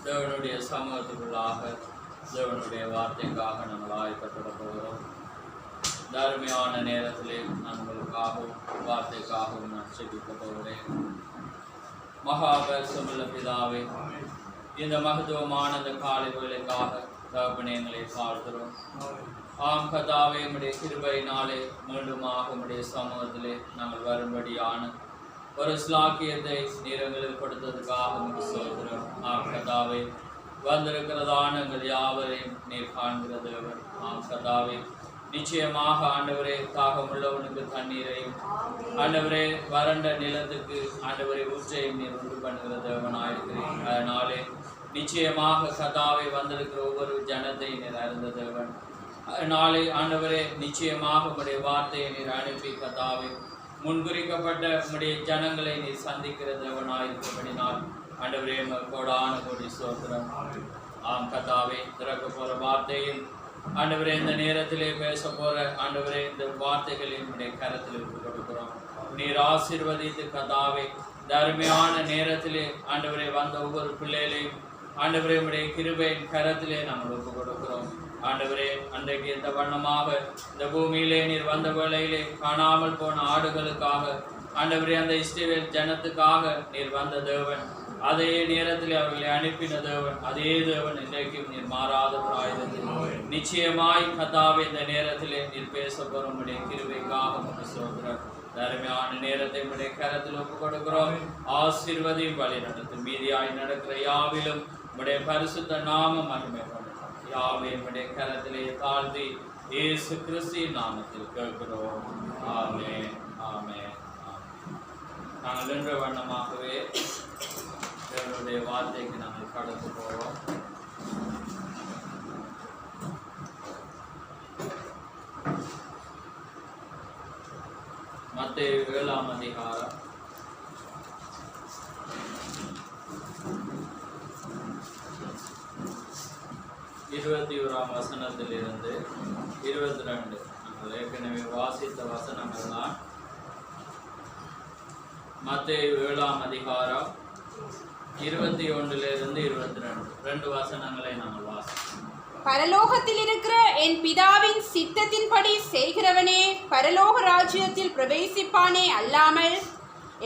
தேவனுடைய சமூகத்துக்குள்ளாக தேவனுடைய வார்த்தைக்காக நாங்கள் ஆயத்தப்பட போகிறோம். தர்மையான நேரத்திலே நம்மளுக்காகவும் வார்த்தைக்காகவும் நான் செபிக்க போகிறேன். மகாபரிசுமுள்ள பிதாவே, இந்த மகத்துவமான இந்த காலை வேளைக்காக தகப்பனே எங்களை வாழ்கிறோம். ஆம் கதாவே, உம்முடைய கிருபையினாலே மீண்டுமாக உம்முடைய சமூகத்திலே நாங்கள் வரும்படியான ஒரு ஸ்லாக்கியத்தை நீர் எங்களுக்கு கொடுத்ததுக்காக உங்களுக்கு சொல்கிறோம். ஆம் கதாவே, வந்திருக்கிறதான எங்கள் யாவரையும் நீர் காண்கிற தேவன். ஆம் கதாவே, நிச்சயமாக ஆண்டவரே, தாகமுள்ளவனுக்கு தண்ணீரையும் ஆண்டவரே வறண்ட நிலத்துக்கு ஆண்டவரை ஊற்றையும் நீர் உண்டு பண்ணுகிற தேவனாயிருக்கிறேன். அதனாலே நிச்சயமாக கதாவை வந்திருக்கிற ஒவ்வொரு ஜனத்தை நீர் அறிந்த தேவன். அதனாலே ஆண்டவரே, நிச்சயமாக உம்முடைய வார்த்தையை நீர் அனுப்பி கதாவை முன்குறிக்கப்பட்ட உம்முடைய ஜனங்களை நீர் சந்திக்கிற தேவனாயிருக்கிறபடினால் ஆண்டவரே கோடான கோடி ஸ்தோத்திரம். ஆம் கதாவே, திறக்க போகிற வார்த்தையும் ஆண்டவரே இந்த நேரத்திலே பேச போகிற ஆண்டவரே இந்த வார்த்தைகளையும் உம்முடைய கரத்தில் விட்டு கொடுக்கிறோம். நீர் ஆசீர்வதித்து கதாவே இந்த அருமையான நேரத்திலே ஆண்டவரே வந்த ஒவ்வொரு பிள்ளைகளையும் ஆண்டவரே உம்முடைய கிருபையின் கரத்திலே நாங்கள் ஒப்பு கொடுக்கிறோம். ஆண்டவரே, அன்றைக்கு இந்த வண்ணமாக இந்த பூமியிலே நீர் வந்த வேளையிலே காணாமல் போன ஆடுகளுக்காக ஆண்டவரே அந்த இஸ்ரவேல் ஜனத்துக்காக நீர் வந்த தேவன். அதே நேரத்தில் அவர்களை அனுப்பின தேவன். அதே தேவன் இன்றைக்கும் நீர் மாறாதவராயிருந்தது. நிச்சயமாய் கதாவே இந்த நேரத்திலே நீர் பேச போகிற உம்முடைய கிருபைக்காக உமக்கு ஸ்தோத்திரம். அருமையான நேரத்தை உம்முடைய கரத்தில் ஒப்பு கொடுக்கிறோம். ஆசீர்வதியும் வழி நடத்தும். மீதியாய் நடக்கிற யாவிலும் உம்முடைய பரிசுத்த நாமம் மகிமைப்படும். யாவே உம்முடைய கரத்திலே தாழ்த்தி இயேசு கிறிஸ்துவின் நாமத்தில் கேட்கிறோம். ஆமென், ஆமென். நாங்கள் என்ற வண்ணமாகவே தேவனுடைய வார்த்தைக்கு நாங்கள் கடந்து போவோம். மத்தேயு 7ஆம் அதிகாரம் 21ஆம் வசனத்திலிருந்து 22 நாங்கள் ஏற்கனவே வாசித்த வசனங்கள் தான். மத்தேயு 7ஆம் அதிகாரம் 21லிருந்து 22 வசனங்களை நாங்கள் வாசிப்போம். பரலோகத்தில் இருக்கிற என் பிதாவின் சித்தத்தின்படி செய்கிறவனே பரலோக ராஜ்யத்தில் பிரவேசிப்பானே அல்லாமல்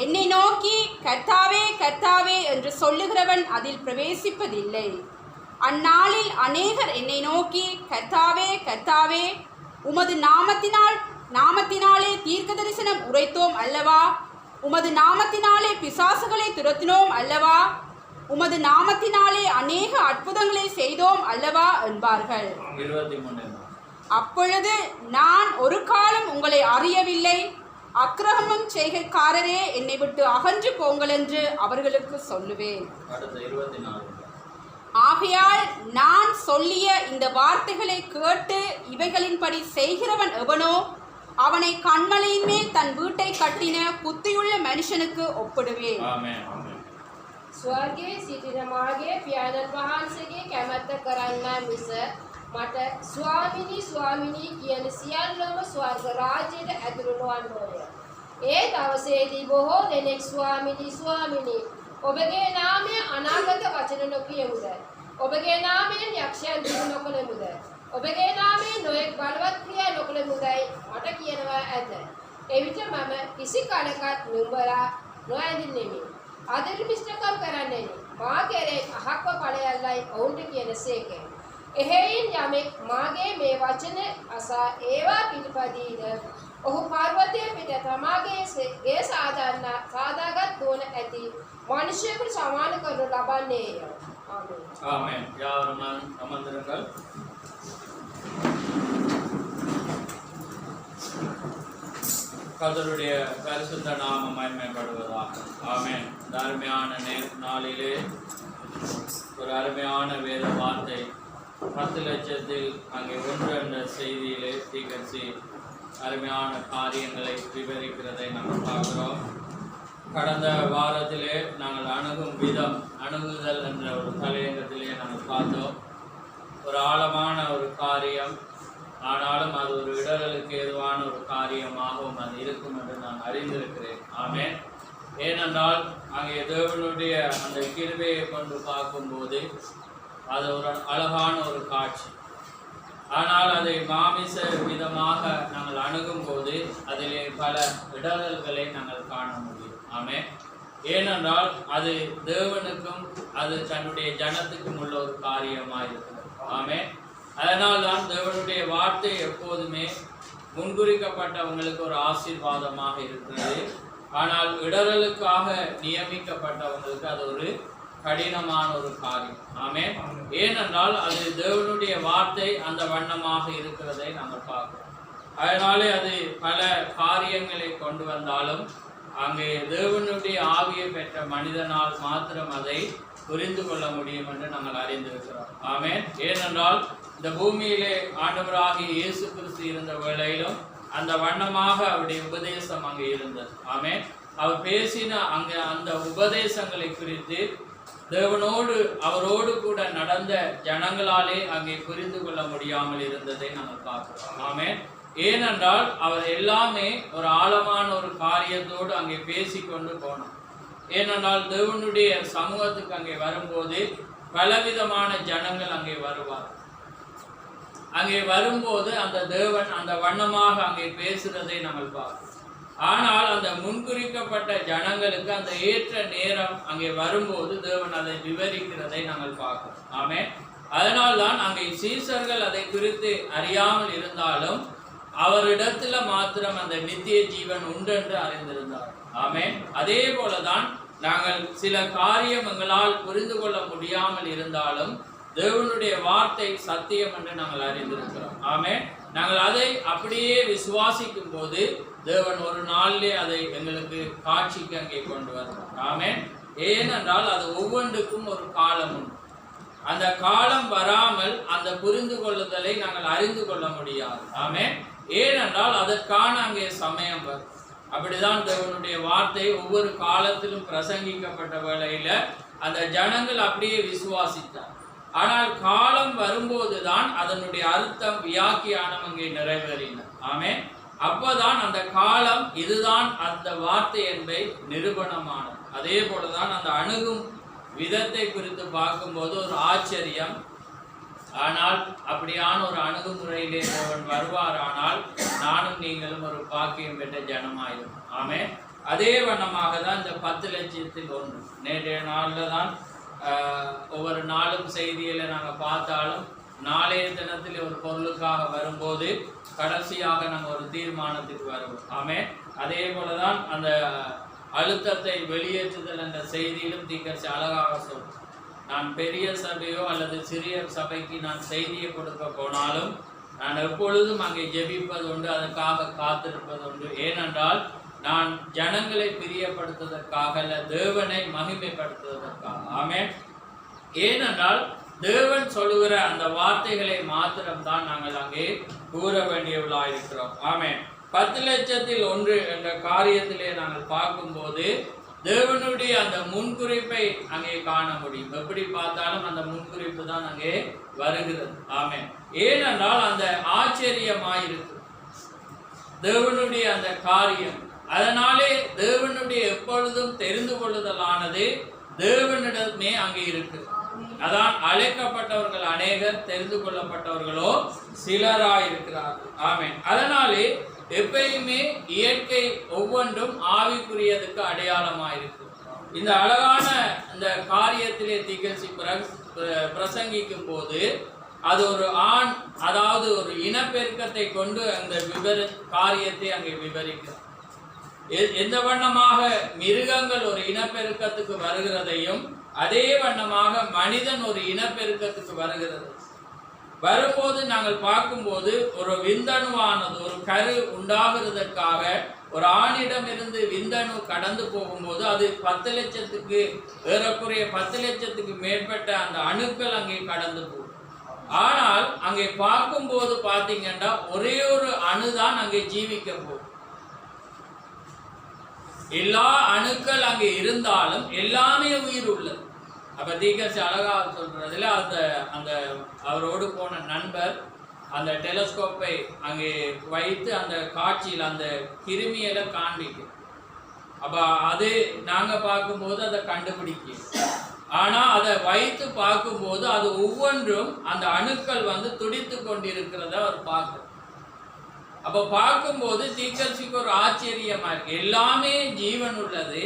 என்னை நோக்கி கர்த்தாவே கர்த்தாவே என்று சொல்லுகிறவன் அதில் பிரவேசிப்பதில்லை. அந்நாளில் அநேகர் என்னை நோக்கி கர்த்தாவே கர்த்தாவே, உமது நாமத்தினாலே தீர்க்க தரிசனம் உரைத்தோம் அல்லவா, உமது நாமத்தினாலே பிசாசுகளை துரத்தினோம் அல்லவா, உமது நாமத்தினாலே அநேக அற்புதங்களை செய்தோம் அல்லவா என்பார்கள். அப்பொழுது நான் ஒரு காலம் உங்களை அறியவில்லை, அக்கிரமம் செய்கைக்காரரே என்னை விட்டு அகன்று போங்கள் என்று அவர்களுக்கு சொல்லுவேன். ஆகையால் நான் சொல்லிய இந்த வார்த்தைகளை கேட்டு இவைகளின்படி செய்கிறவன் எவனோ அவனை கண்மலையின் மேல் தன் வீட்டை கட்டின புத்தியுள்ள மனுஷனுக்கு ஒப்பிடுவேன். ස්වර්ගයේ සිටින මාගේ පියාණන් වහන්සේගේ කැමැත්ත කරන්න මිස මට ස්වාමිනී ස්වාමිනී කියන සියල්ලම ස්වර්ග රාජ්‍යයට ඇතුළු නොවන්නෝය. ඒ දවසේදී බොහෝ දෙනෙක් ස්වාමිනී ස්වාමිනී ඔබගේ නාමය අනාගත වචන නොකියමුද, ඔබගේ නාමයෙන් යක්ෂයන් දුරු නොකළමුද, ඔබගේ නාමයෙන් නොයෙක් බලවත් ක්‍රියා නොකළමුදයි මට කියනවා ඇත. එවිට මම කිසි කලකත් නුඹලා නොඇඳින්නෙමි. අදරිමිෂ්ඨකම් කරන්නෙමි. මා කෙරෙහි අහක්ව ඵලයල්ලයි ඔවුන්ට කියනසේක. එහෙයින් යමෙක් මාගේ මේ වචන අසා ඒවා පිළිපදීද ඔහු පර්වතයේ පිට තමාගේ ගේ සාදාගත් ගුණ ඇති මනුෂ්‍යයෙකුට සමාන කරනු ලබන්නේය. ආමෙන්. ஆமென். யாவரும் அமர்ந்திருங்கள். கர்த்தருடைய பரிசுத்த நாமம் மகிமைப்படுவதாக. ஆமென். அருமையான நாளிலே ஒரு அருமையான வேத வார்த்தை 10 லட்சத்தில் அங்கே ஒன்று என்ற செய்தியிலே தீர்க்கதரிசி அருமையான காரியங்களை விவரிக்கிறதை நாங்கள் பார்க்கிறோம். கடந்த வாரத்திலே நாங்கள் அணுகுதல் என்ற ஒரு தலையங்கத்திலே நாங்கள் பார்த்தோம். ஒரு ஆழமான ஒரு காரியம், ஆனாலும் அது ஒரு இடரலுக்கு ஏதுவான ஒரு காரியமாகவும் அது இருக்கும் என்று நான் அறிந்திருக்கிறேன். ஆமென். ஏனென்றால் அங்கே தேவனுடைய அந்த கிருபையை கொண்டு பார்க்கும்போது அது ஒரு அழகான ஒரு காட்சி. ஆனால் அதை மாமிச விதமாக நாங்கள் அணுகும் போது அதிலே பல இடரல்களை நாங்கள் காண முடியும். ஆமென். ஏனென்றால் அது தேவனுக்கும் அது தன்னுடைய ஜனத்துக்கும் உள்ள ஒரு காரியமாக இருக்கிறது. ஆமென். அதனால் தான் தேவனுடைய வார்த்தை எப்போதுமே முன்குறிக்கப்பட்டவங்களுக்கு ஒரு ஆசீர்வாதமாக இருக்கிறது. ஆனால் இடரலுக்காக நியமிக்கப்பட்டவங்களுக்கு அது ஒரு கடினமான ஒரு காரியம். ஆமென். ஏனென்றால் அது தேவனுடைய வார்த்தை அந்த வண்ணமாக இருக்கிறதை நாங்கள் பார்க்கிறோம். அதனாலே அது பல காரியங்களை கொண்டு வந்தாலும் அங்கே தேவனுடைய ஆவியை பெற்ற மனிதனால் மாத்திரம் அதை புரிந்து கொள்ள முடியும் என்று நாங்கள் அறிந்திருக்கிறோம். ஆமென். ஏனென்றால் இந்த பூமியிலே ஆண்டவராகிய இயேசு கிறிஸ்து இருந்த வேளையிலும் அந்த வண்ணமாக அவருடைய உபதேசம் அங்கே இருந்தது. ஆமென். அவர் பேசின அங்கே அந்த உபதேசங்களை குறித்து தேவனோடு அவரோடு கூட நடந்த ஜனங்களாலே அங்கே புரிந்து கொள்ள முடியாமல் இருந்ததை நாங்கள் பார்க்கிறோம். ஆமென். ஏனென்றால் அவர் எல்லாமே ஒரு ஆழமான ஒரு காரியத்தோடு அங்கே பேசிக்கொண்டு போனார். ஏனென்றால் தேவனுடைய சமூகத்துக்கு அங்கே வரும்போது பலவிதமான ஜனங்கள் அங்கே வருவார். அங்கே வரும்போது அந்த தேவன் அந்த வண்ணமாக அங்கே பேசுறதை நாங்கள் பார்க்கிறோம். ஆனால் அந்த முன்குறிக்கப்பட்ட ஜனங்களுக்கு அந்த ஏற்ற நேரம் அங்கே வரும்போது தேவன் அதை விவரிக்கிறதை நாங்கள் பார்க்கிறோம். ஆமென். அதனால்தான் அங்கே சீசர்கள் அதை குறித்து அறியாமல் இருந்தாலும் அவரிடத்துல மாத்திரம் அந்த நித்திய ஜீவன் உண்டு என்று அறிந்திருந்தார். ஆமென். அதே போலதான் நாங்கள் சில காரியம் எங்களால் புரிந்து கொள்ள முடியாமல் இருந்தாலும் தேவனுடைய வார்த்தை சத்தியம் என்று நாங்கள் அறிந்திருக்கிறோம். ஆமென். நாங்கள் அதை அப்படியே விசுவாசிக்கும் போது தேவன் ஒரு நாளிலே அதை எங்களுக்கு காட்சிக்கு அங்கே கொண்டு வருவார். ஆமென். ஏனென்றால் அது ஒவ்வொன்றுக்கும் ஒரு காலம் உண்டு. அந்த காலம் வராமல் அந்த புரிந்து கொள்ளுதலை நாங்கள் அறிந்து கொள்ள முடியாது. ஆமென். ஏனென்றால் அதற்கான அங்கே சமயம் வரும். அப்படிதான் தேவனுடைய வார்த்தை ஒவ்வொரு காலத்திலும் பிரசங்கிக்கப்பட்ட வேளையில அந்த ஜனங்கள் அப்படியே விசுவாசித்தார். ஆனால் காலம் வரும்போதுதான் அதனுடைய அர்த்தம் வியாக்கியானம் அங்கே நிறைவேறின. ஆமென். அப்பதான் அந்த காலம் இதுதான் அந்த வார்த்தை என்பதை நிரூபணமானது. அதே போலதான் அந்த அணுகும் விதத்தை குறித்து பார்க்கும்போது ஒரு ஆச்சரியம். ஆனால் அப்படியான ஒரு அணுகுமுறையிலே தேவன் வருவார். ஆனால் நானும் நீங்களும் ஒரு பாக்கியம் பெற்ற ஜனமாயிரும். ஆமென். அதே வண்ணமாக தான் இந்த 10 லட்சத்தில் ஒன்று. நேற்றைய நாளில் தான் ஒவ்வொரு நாளும் செய்தியில் நாங்கள் பார்த்தாலும் நாளைய தினத்தில் ஒரு பொருளுக்காக வரும்போது கடைசியாக நாங்கள் ஒரு தீர்மானத்துக்கு வருவோம். ஆமென். அதே போல தான் அந்த அழுத்தத்தை வெளியேற்றுதல் என்ற செய்தியிலும் தீர்க்கதரிசி அழகாக சொல்லும். நான் பெரிய சபையோ அல்லது சிறிய சபைக்கு நான் செய்தியை கொடுக்க போனாலும் நான் எப்பொழுதும் அங்கே ஜெபிப்பது உண்டு, அதற்காக காத்திருப்பது உண்டு. ஏனென்றால் நான் ஜனங்களை பிரியப்படுத்துவதற்காக அல்ல, தேவனை மகிமைப்படுத்துவதற்காக. ஆமென். ஏனென்றால் தேவன் சொல்லுகிற அந்த வார்த்தைகளை மாத்திரம்தான் நாங்கள் அங்கே கூற வேண்டியவர்களாக இருக்கிறோம். ஆமென். 10 லட்சத்தில் ஒன்று என்ற காரியத்திலே நாங்கள் பார்க்கும்போது தேவனுடைய அந்த முன்குறிப்பை அங்கே காண முடியும். எப்படி பார்த்தாலும் அந்த முன்குறிப்பு தான் அங்கே வருகிறது. ஆமென். ஏனென்றால் அந்த ஆச்சரியமாயிருக்கு தேவனுடைய அந்த காரியம். அதனாலே தேவனுடைய எப்பொழுதும் தெரிந்து கொள்ளுதலானது தேவனிடமே அங்கே இருக்கு. அதான் அழைக்கப்பட்டவர்கள் அநேகர், தெரிந்து கொள்ளப்பட்டவர்களோ சிலராயிருக்கிறார்கள். ஆமென். அதனாலே எப்பயுமே இயற்கை ஒவ்வொன்றும் ஆவிக்குரியதுக்கு அடையாளமாயிருக்கு. இந்த அழகான இந்த காரியத்திலே தீர்க்கதரிசி பிரசங்கிக்கும் போது அது ஒரு ஆண், அதாவது ஒரு இனப்பெருக்கத்தை கொண்டு அந்த காரியத்தை அங்கே விவரிக்கிறார். எந்த வண்ணமாக மிருகங்கள் ஒரு இனப்பெருக்கத்துக்கு வருகிறதையும் அதே வண்ணமாக மனிதன் ஒரு இனப்பெருக்கத்துக்கு வருகிறது. வரும்போது நாங்கள் பார்க்கும்போது ஒரு விந்தணுவானது ஒரு கரு உண்டாகிறதற்காக ஒரு ஆணிடமிருந்து விந்தணு கடந்து போகும்போது அது 10 லட்சத்துக்கு ஏறக்குறைய 10 லட்சத்துக்கு மேற்பட்ட அந்த அணுக்கள் அங்கே கடந்து போகும். ஆனால் அங்கே பார்க்கும்போது பார்த்தீங்கன்னா ஒரே ஒரு அணுதான் அங்கே ஜீவிக்க போகும். எல்லா அணுக்கள் அங்கே இருந்தாலும் எல்லாமே உயிர் உள்ளது. அப்ப தீர்க்கதரிசி அழகா சொல்றதுல அந்த அவரோடு போன நண்பர் அந்த டெலஸ்கோப்பை அங்கே வைத்து அந்த காட்சியில் அந்த கிருமியில காண்பிக்கும். அப்ப அது நாங்க பார்க்கும்போது அதை கண்டுபிடிக்க, ஆனா அதை வைத்து பார்க்கும்போது அது ஒவ்வொன்றும் அந்த அணுக்கள் வந்து துடித்து கொண்டிருக்கிறத அவர் பார்க்க. அப்ப பார்க்கும்போது தீர்க்கதரிசிக்கு ஒரு ஆச்சரியமா இருக்கு. எல்லாமே ஜீவன் உள்ளது,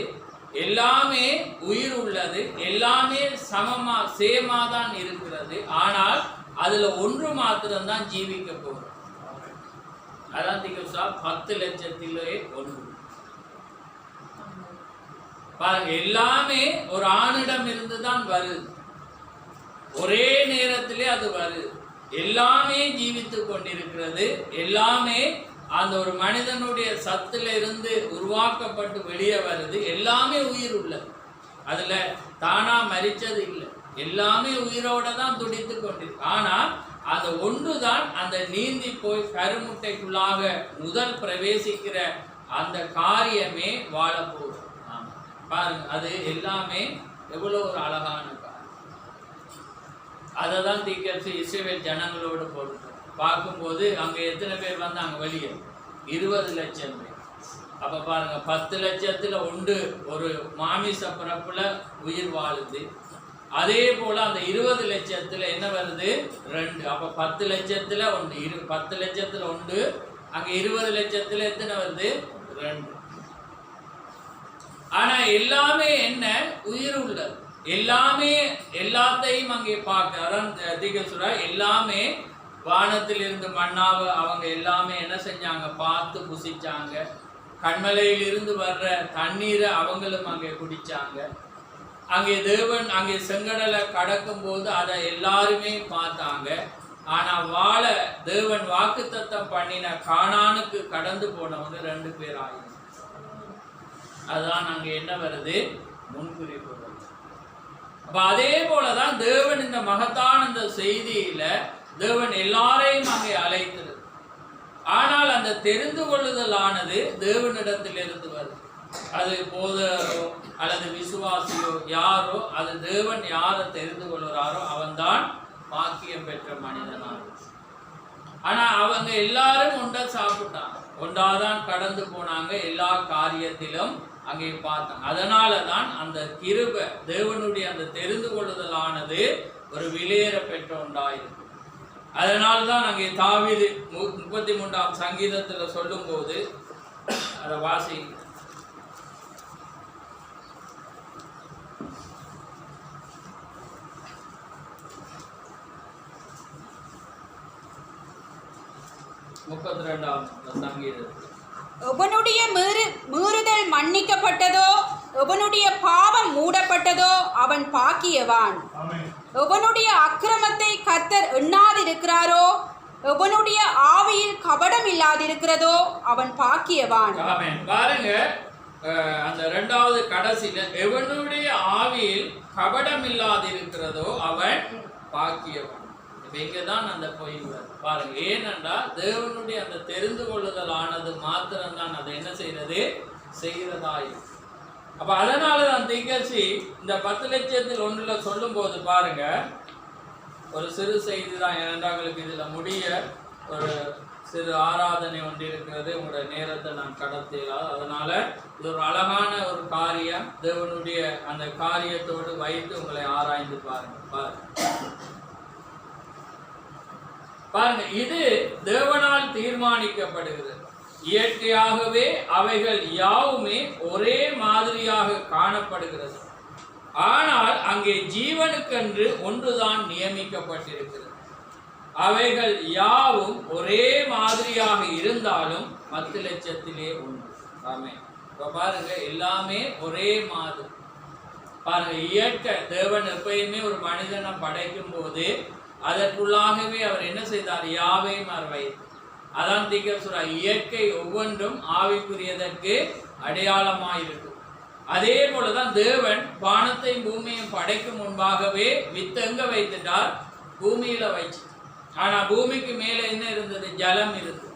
எல்லாமே உயிர் உள்ளது, எல்லாமே சமமா சேமா தான் இருக்கிறது. ஆனால் அதுல ஒன்று மாத்திரம்தான் ஜீவிக்க போகிறோம். அதான் தீர்க்கதரிசி 10 லட்சத்திலே ஒன்று. பாருங்க, எல்லாமே ஒரு ஆணிடம் இருந்து தான் வருது, ஒரே நேரத்திலே அது வருது. எல்லாமே ஜீவித்து கொண்டிருக்கிறது, எல்லாமே அந்த ஒரு மனிதனுடைய சத்துல இருந்து உருவாக்கப்பட்டு வெளியே வருது. எல்லாமே உயிர் உள்ளது, அதுல தானா மரிச்சது இல்லை, எல்லாமே உயிரோட தான் துடித்து கொண்டிருக்கு. ஆனா அந்த ஒன்றுதான் அந்த நீந்தி போய் கருமுட்டைக்குள்ளாக முதல் பிரவேசிக்கிற அந்த காரியமே வாழப்போகுது. பாருங்க, அது எல்லாமே எவ்வளவு ஒரு அழகான காரியம். அதை தான் தீர்க்கதரிசி இஸ்ரவேல் ஜனங்களோடு போட்டு பார்க்கும்போது அங்கே எத்தனை பேர் வந்தாங்க வெளியே? 20 லட்சம் பேர். அப்போ பாருங்க, 10 லட்சத்தில் ஒன்று ஒரு மாமிச பிறப்புல உயிர் வாழுது. அதே போல் அந்த 20 லட்சத்தில் என்ன வருது? 2. அப்போ 10 லட்சத்தில் ஒன்று, 10 லட்சத்தில் ஒன்று, அங்கே 20 லட்சத்தில் எத்தனை வருது? 2. ஆனா எல்லாமே என்ன? உயிர் உள்ளது, எல்லாமே எல்லாத்தையும் அங்கே பார்க்க. அதான் தீர்க்கதரிசி எல்லாமே வானத்தில் இருந்து மண்ணாவ அவங்க எல்லாமே என்ன செஞ்சாங்க? பார்த்து புசிச்சாங்க. கண்மலையில் இருந்து வர்ற தண்ணீரை அவங்களும் அங்கே குடிச்சாங்க. அங்கே தேவன் அங்கே செங்கடலை கடக்கும் போது அதை எல்லாருமே பார்த்தாங்க. ஆனா வாழ தேவன் வாக்குத்தத்தம் பண்ணின கானானுக்கு கடந்து போனவங்க 2 பேர் ஆயிரம். அதுதான் அங்கே என்ன வருது? முன்குறிப்பு. அப்ப அதே போலதான் தேவன் இந்த மகத்தான இந்த செய்தியில தேவன் எல்லாரையும் அங்கே அழைத்தது. ஆனால் அந்த தெரிந்து கொள்ளுதலானது தேவனிடத்திலிருந்து வருது. அது போதகரோ அல்லது விசுவாசியோ யாரோ, அது தேவன் யாரை தெரிந்து கொள்கிறாரோ அவன்தான் பாக்கியம் பெற்ற மனிதனாக. ஆனா அவங்க எல்லாரும் ஒன்றா சாப்பிட்டாங்க, ஒன்றாதான் கடந்து போனாங்க, எல்லா காரியத்திலும் அங்கே பார்த்தாங்க. அதனால தான் அந்த கிருபை தேவனுடைய அந்த தெரிந்து கொள்ளுதலானது ஒரு விலையேற பெற்ற ஒன்றாயிருக்கு. அதனால தான் அங்கே தாவீது 33ஆம் சங்கீதத்தில் சொல்லும் போது அதை வாசி. எவனுடைய மீறுதல் மன்னிக்கப்பட்டதோ, எவனுடைய பாவம் மூடப்பட்டதோ அவன் பாக்கியவான். எவனுடைய அக்கிரமத்தை கர்த்தர் எண்ணாதிருக்கிறாரோ, எவனுடைய ஆவியில் கபடம் இல்லாதிருக்கிறதோ அவன் பாக்கியவான். பாருங்க, அந்த 2வது கடைசியில எவனுடைய ஆவியில் கபடம் இல்லாதிருக்கிறதோ அவன் பாக்கியவான். இங்கதான் அந்த பொய் பாருங்க. ஏனென்றால் தேவனுடைய அந்த தெரிந்து கொள்ளுதல் ஆனது மாத்திரம்தான் அதை என்ன செய்யறது? செய்கிறதாய். அப்ப அதனாலதான் தீர்க்கதரிசி இந்த 10 லட்சத்தில் ஒன்றுல சொல்லும் போது பாருங்க, ஒரு சிறு செய்தி தான். ஏனென்றாங்களுக்கு இதுல முடிய ஒரு சிறு ஆராதனை ஒன்று இருக்கிறது. உங்களுடைய நேரத்தை நான் கடத்தலாம். அதனால இது ஒரு அழகான ஒரு காரியம். தேவனுடைய அந்த காரியத்தோடு வைத்து உங்களை ஆராய்ந்து பாருங்க. பாருங்க, இது தேவனால் தீர்மானிக்கப்படுகிறது. இயற்கையாகவே அவைகள் யாவுமே ஒரே மாதிரியாக காணப்படுகிறது. ஆனால் அங்கே ஜீவனுக்கென்று ஒன்றுதான் நியமிக்கப்பட்டிருக்கிறது. அவைகள் யாவும் ஒரே மாதிரியாக இருந்தாலும் 10 லட்சத்திலே ஒன்று. ஆமென். இப்ப பாருங்க, எல்லாமே ஒரே மாதிரி. பாருங்க, இயற்கை தேவன் எப்பயுமே ஒரு மனிதனை படைக்கும் போது அதற்குள்ளாகவே அவர் என்ன செய்தார்? யாவையும் வைத்தார். அதான் தீர்க்கதரிசி இயற்கை ஒவ்வொன்றும் ஆவிக்குரியதற்கு அடையாளமாயிருக்கும். அதே போலதான் தேவன் வானத்தையும் பூமியையும் படைக்கும் முன்பாகவே வித்து எங்க வைத்துட்டார்? பூமியில வச்சு. ஆனா பூமிக்கு மேல என்ன இருந்தது? ஜலம் இருந்தது.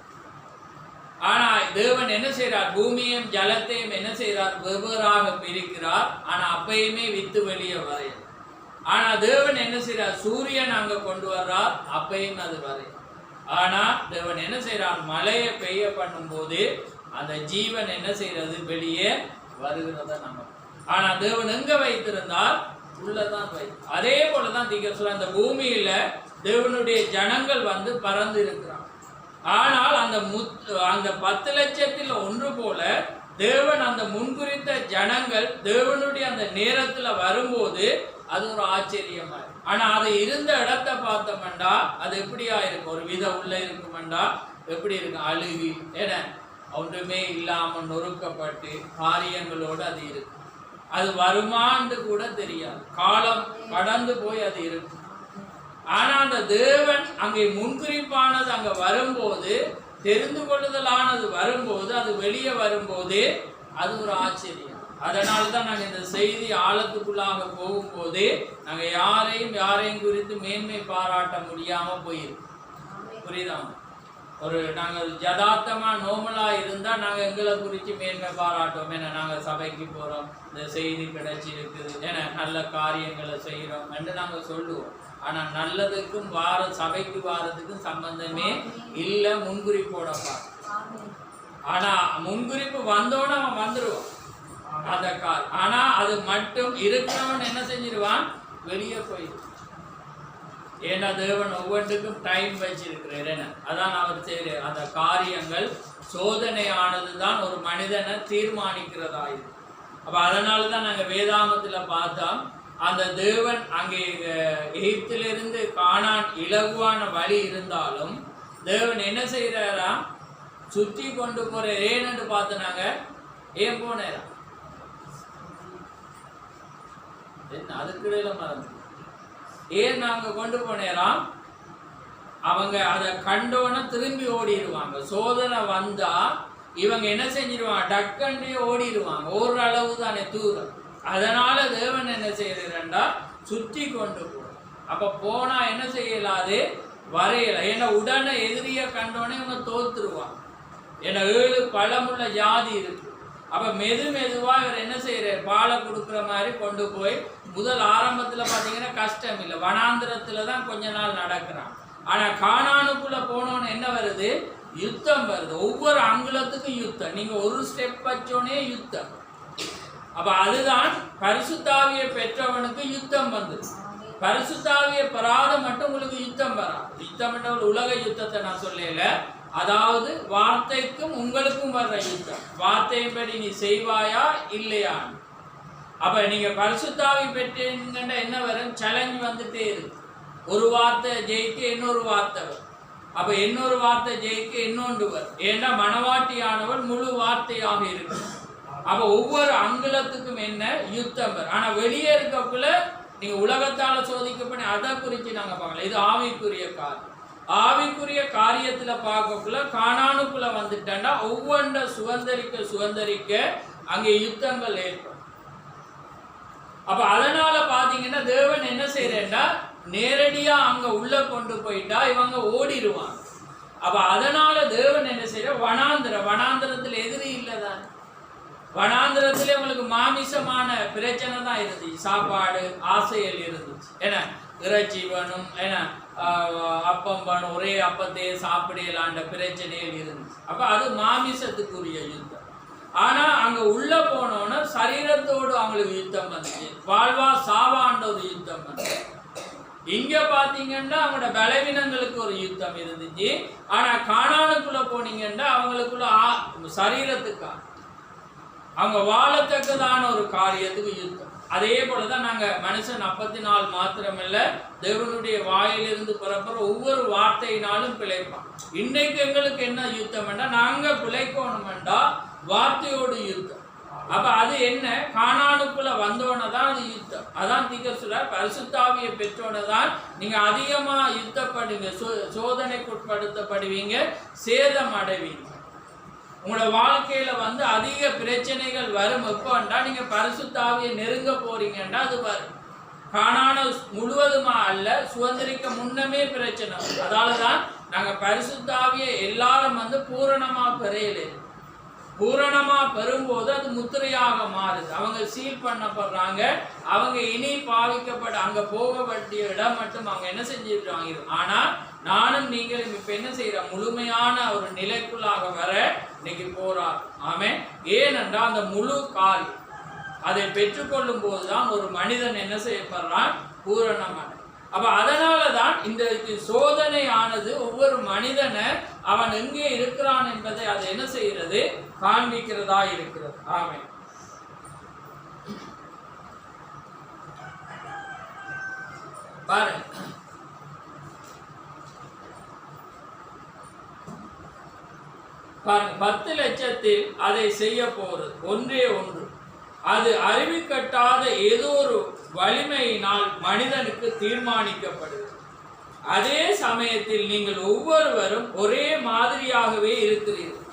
ஆனா தேவன் என்ன செய்யறார்? பூமியையும் ஜலத்தையும் என்ன செய்யறார்? வெவ்வேறாக பிரிக்கிறார். ஆனா அப்பயுமே வித்து வெளியே வரையும். ஆனா தேவன் என்ன செய்யறார்? சூரியன் அங்க கொண்டு வர்றார், அப்பையும் அது வரையும். ஆனா தேவன் என்ன செய்யறார்? மழையை பெய்ய பண்ணும் போது அந்த ஜீவன் என்ன செய்யறது? வெளியே வருகிறத நம்ம. ஆனா தேவன் எங்க வைத்திருந்தால் உள்ளதான் அதே போலதான் சொல்ல அந்த பூமியில தேவனுடைய ஜனங்கள் வந்து பறந்து இருக்கிறான். ஆனால் அந்த 10 லட்சத்தில் ஒன்று போல தேவன் அந்த முன்குறித்த ஜனங்கள் தேவனுடைய அந்த நேரத்துல வரும்போது அது ஒரு ஆச்சரியமா இருக்கும். ஆனா அது இருந்த இடத்தை பார்த்தோம்டா அது எப்படியா இருக்கும், ஒரு வித உள்ள இருக்குமெண்டா எப்படி இருக்கும், அழுகி ஏன்னா ஒன்றுமே இல்லாம நொறுக்கப்பட்டு காரியங்களோடு அது இருக்கும். அது வருமான்னு கூட தெரியாது, காலம் கடந்து போய் அது இருக்கும். ஆனா அந்த தேவன் அங்கே முன்குறிப்பானது அங்க வரும்போது, தெரிந்து கொள்ளுதலானது வரும்போது, அது வெளியே வரும்போது அது ஒரு ஆச்சரியம். அதனால்தான் நாங்கள் இந்த செய்தி ஆழத்துக்குள்ளாக போகும்போது நாங்க யாரையும் குறித்து மேன்மை பாராட்ட முடியாம போயிருக்கோம். புரியுதா? நாங்கள் யதார்த்தமா நோமலா இருந்தா நாங்க எங்களை குறித்து மேன்மை பாராட்டோம். ஏன்னா நாங்க சபைக்கு போறோம், இந்த செய்தி கிடைச்சிருக்குது, ஏன்னா நல்ல காரியங்களை செய்யறோம் என்று நாங்க சொல்லுவோம். ஆனா நல்லதுக்கும் சபைக்கு வாரத்துக்கும் சம்பந்தமே இல்ல. முன்குறிப்போட ஆனா முன்குறிப்பு வந்தோன்னு அவன் வந்துடுவான் அந்த கால். ஆனா அது மட்டும் இருக்கிறவன் என்ன செஞ்சிருவான், வெளியே போயிடுவான். ஏன்னா தேவன் ஒவ்வொன்றுக்கும் டைம் வச்சிருக்கிறார். அதான் அவர் செய்கிற அந்த காரியங்கள் சோதனையானதுதான் ஒரு மனிதனை தீர்மானிக்கிறதா இருக்கு. அப்ப அதனாலதான் நாங்க வேதாமத்துல பார்த்தோம், அந்த தேவன் அங்கே எகிப்திலிருந்து கானான் இலகுவான வழி இருந்தாலும் தேவன் என்ன செய்யறாரா, சுற்றி கொண்டு போற ஏன்னு பார்த்தனாங்க. ஏன் போனேரா, அதுக்கிடையில மறந்து ஏன் நாங்க கொண்டு போனேராம், அவங்க அதை கண்டோன்னு திரும்பி ஓடிடுவாங்க. சோதனை வந்தா இவங்க என்ன செஞ்சிருவாங்க, டக்கண்டே ஓடிடுவாங்க, ஓரளவு தானே தூரம். அதனால தேவன் என்ன செய்யறா, சுற்றி கொண்டு போறோம். அப்ப போனா என்ன செய்யலாது, வரையல. ஏன்னா உடனே எதிரிய கண்டோன்னே இவங்க தோத்துருவாங்க. ஏன்னா 7 பழமுள்ள ஜாதி இருக்கு. அப்ப மெதுவா இவர் என்ன செய்யறாரு, பாலை கொடுக்குற மாதிரி கொண்டு போய் முதல் ஆரம்பத்துல பாத்தீங்கன்னா கஷ்டம் இல்லை, வனாந்திரத்துலதான் கொஞ்ச நாள் நடக்கிறான். ஆனா கானானுக்குள்ள போனோன்னு என்ன வருது, யுத்தம் வருது. ஒவ்வொரு அங்குலத்துக்கும் யுத்தம். நீங்க ஒரு ஸ்டெப் வச்சோனே யுத்தம். அப்ப அதுதான் பரிசுத்தாவியை பெற்றவனுக்கு யுத்தம் வந்தது. பரிசுத்தாவியை பெறாத மட்டும் உங்களுக்கு யுத்தம் வராது. யுத்தம் என்ற உலக யுத்தத்தை நான் சொல்லல, அதாவது வார்த்தைக்கும் உங்களுக்கும் வர்ற யுத்தம். வார்த்தையின்படி நீ செய்வாயா இல்லையா. அப்ப நீங்க பரிசுத்தாவி பெற்றீங்கன்னா என்ன வரும், சேலஞ்ச் வந்துட்டே இருக்கு. ஒரு வார்த்தை ஜெயிக்க இன்னொரு வார்த்தை வரும். அப்ப இன்னொரு வார்த்தை ஜெயிக்க இன்னொன்று வரும். ஏன்னா மனவாட்டியானவள் முழு வார்த்தையாக இருக்கு. அப்ப ஒவ்வொரு அங்குலத்துக்கும் என்ன யுத்தம் வரும். ஆனா வெளியே இருக்கக்குள்ள நீங்க உலகத்தால சோதிக்கப்படி அதை குறித்து நாங்க பார்க்கலாம். இது ஆவிக்குரிய காரியம். ஆவிக்குரிய காரியத்துல பார்க்கக்குள்ள கானானுக்குள்ள வந்துட்டா ஒவ்வொன்றை சுதந்திரிக்க அங்கே யுத்தங்கள் ஏற்படும். அப்ப அதனால பாத்தீங்கன்னா தேவன் என்ன செய்யறா, நேரடியா அங்க உள்ள கொண்டு போயிட்டா இவங்க ஓடிடுவாங்க. அப்ப அதனால தேவன் என்ன செய்யற, வனாந்திரத்துல எதிரி இல்லதான். வனாந்திரத்திலே உங்களுக்கு மாமிசமான பிரச்சனை தான் இருந்துச்சு, சாப்பாடு ஆசைகள் இருந்துச்சு. ஏன்னா இறைச்சி வேணும், ஏன்னா அப்பம் வேணும், ஒரே அப்பத்தையே சாப்பிடலான்ற பிரச்சனைகள் இருந்துச்சு. அப்ப அது மாமிசத்துக்குரிய யுத்தம். ஆனா அங்க உள்ள போனோன்னு சரீரத்தோடு அவங்களுக்கு யுத்தம் வந்துச்சு, வாழ்வா சாவான்ற ஒரு யுத்தம் வந்துச்சு. இங்க பாத்தீங்கன்னா அவங்களோட பலவீனங்களுக்கு ஒரு யுத்தம் இருந்துச்சு. ஆனா கானானுக்குள்ள போனீங்கன்னா அவங்களுக்குள்ள சரீரத்துக்கா அவங்க வாழத்தக்கதான ஒரு காரியத்துக்கு யுத்தம். அதே போலதான் நாங்க மனுஷன் அப்பத்தினால் மாத்திரமல்ல, தேவனுடைய வாயிலிருந்து புறப்புற ஒவ்வொரு வார்த்தையினாலும் பிழைப்பான். இன்னைக்கு எங்களுக்கு என்ன யுத்தம்னா, நாங்க பிழைக்கணும்டா வார்த்தையோடு யுத்தம். அப்ப அது என்ன, கானானுக்குள்ள வந்தோன்னதான் அது யுத்தம். அதான் சொல்றார், பரிசுத்தாவியை பெற்றோன்னதான் நீங்க அதிகமா யுத்தப்படுவீங்க, சோதனைக்குட்படுத்தப்படுவீங்க, சேதம் அடைவீங்க. உங்களோட வாழ்க்கையில வந்து அதிக பிரச்சனைகள் வரும். எப்போண்டா நீங்க பரிசுத்தாவியை நெருங்க போறீங்கன்னா அது வரும். கானான முழுவதுமா அல்ல, சுதந்திரிக்க முன்னமே பிரச்சனை. அதாலதான் நாங்க பரிசுத்தாவியை எல்லாரும் வந்து பூரணமா பெறையல. பூரணமா பெறும்போது அது முத்திரையாக மாறுது. அவங்க சீல் பண்ணப்படுறாங்க. அவங்க இனி பாவிக்கப்பட அங்க போக வேண்டிய இடம் மட்டும் அவங்க என்ன செஞ்சிருக்காங்க. ஆனா நானும் நீங்களும் இப்ப என்ன செய்யறோம், முழுமையான ஒரு நிலைக்குள்ளாக வர இன்னைக்கு போறார். ஆமென். ஏனென்றால் அந்த முழு காரியம் அதை பெற்றுக்கொள்ளும் போதுதான் ஒரு மனிதன் என்ன செய்யப்படுறான், பூரணமான. அப்ப அதனாலதான் இந்த சோதனையானது ஒவ்வொரு மனிதனை அவன் எங்கே இருக்கிறான் என்பதை அது என்ன செய்கிறது, காண்பிக்கிறதா இருக்கிறது. ஆமென். பாருங்க, பாருங்க, 10 லட்சத்தில் அதை செய்ய போறது ஒன்றே ஒன்று. அது அறிவிக்கட்டாத ஏதோ ஒரு வலிமையினால் மனிதனுக்கு தீர்மானிக்கப்படுகிறது. அதே சமயத்தில் நீங்கள் ஒவ்வொருவரும் ஒரே மாதிரியாகவே இருக்கிறீர்கள்.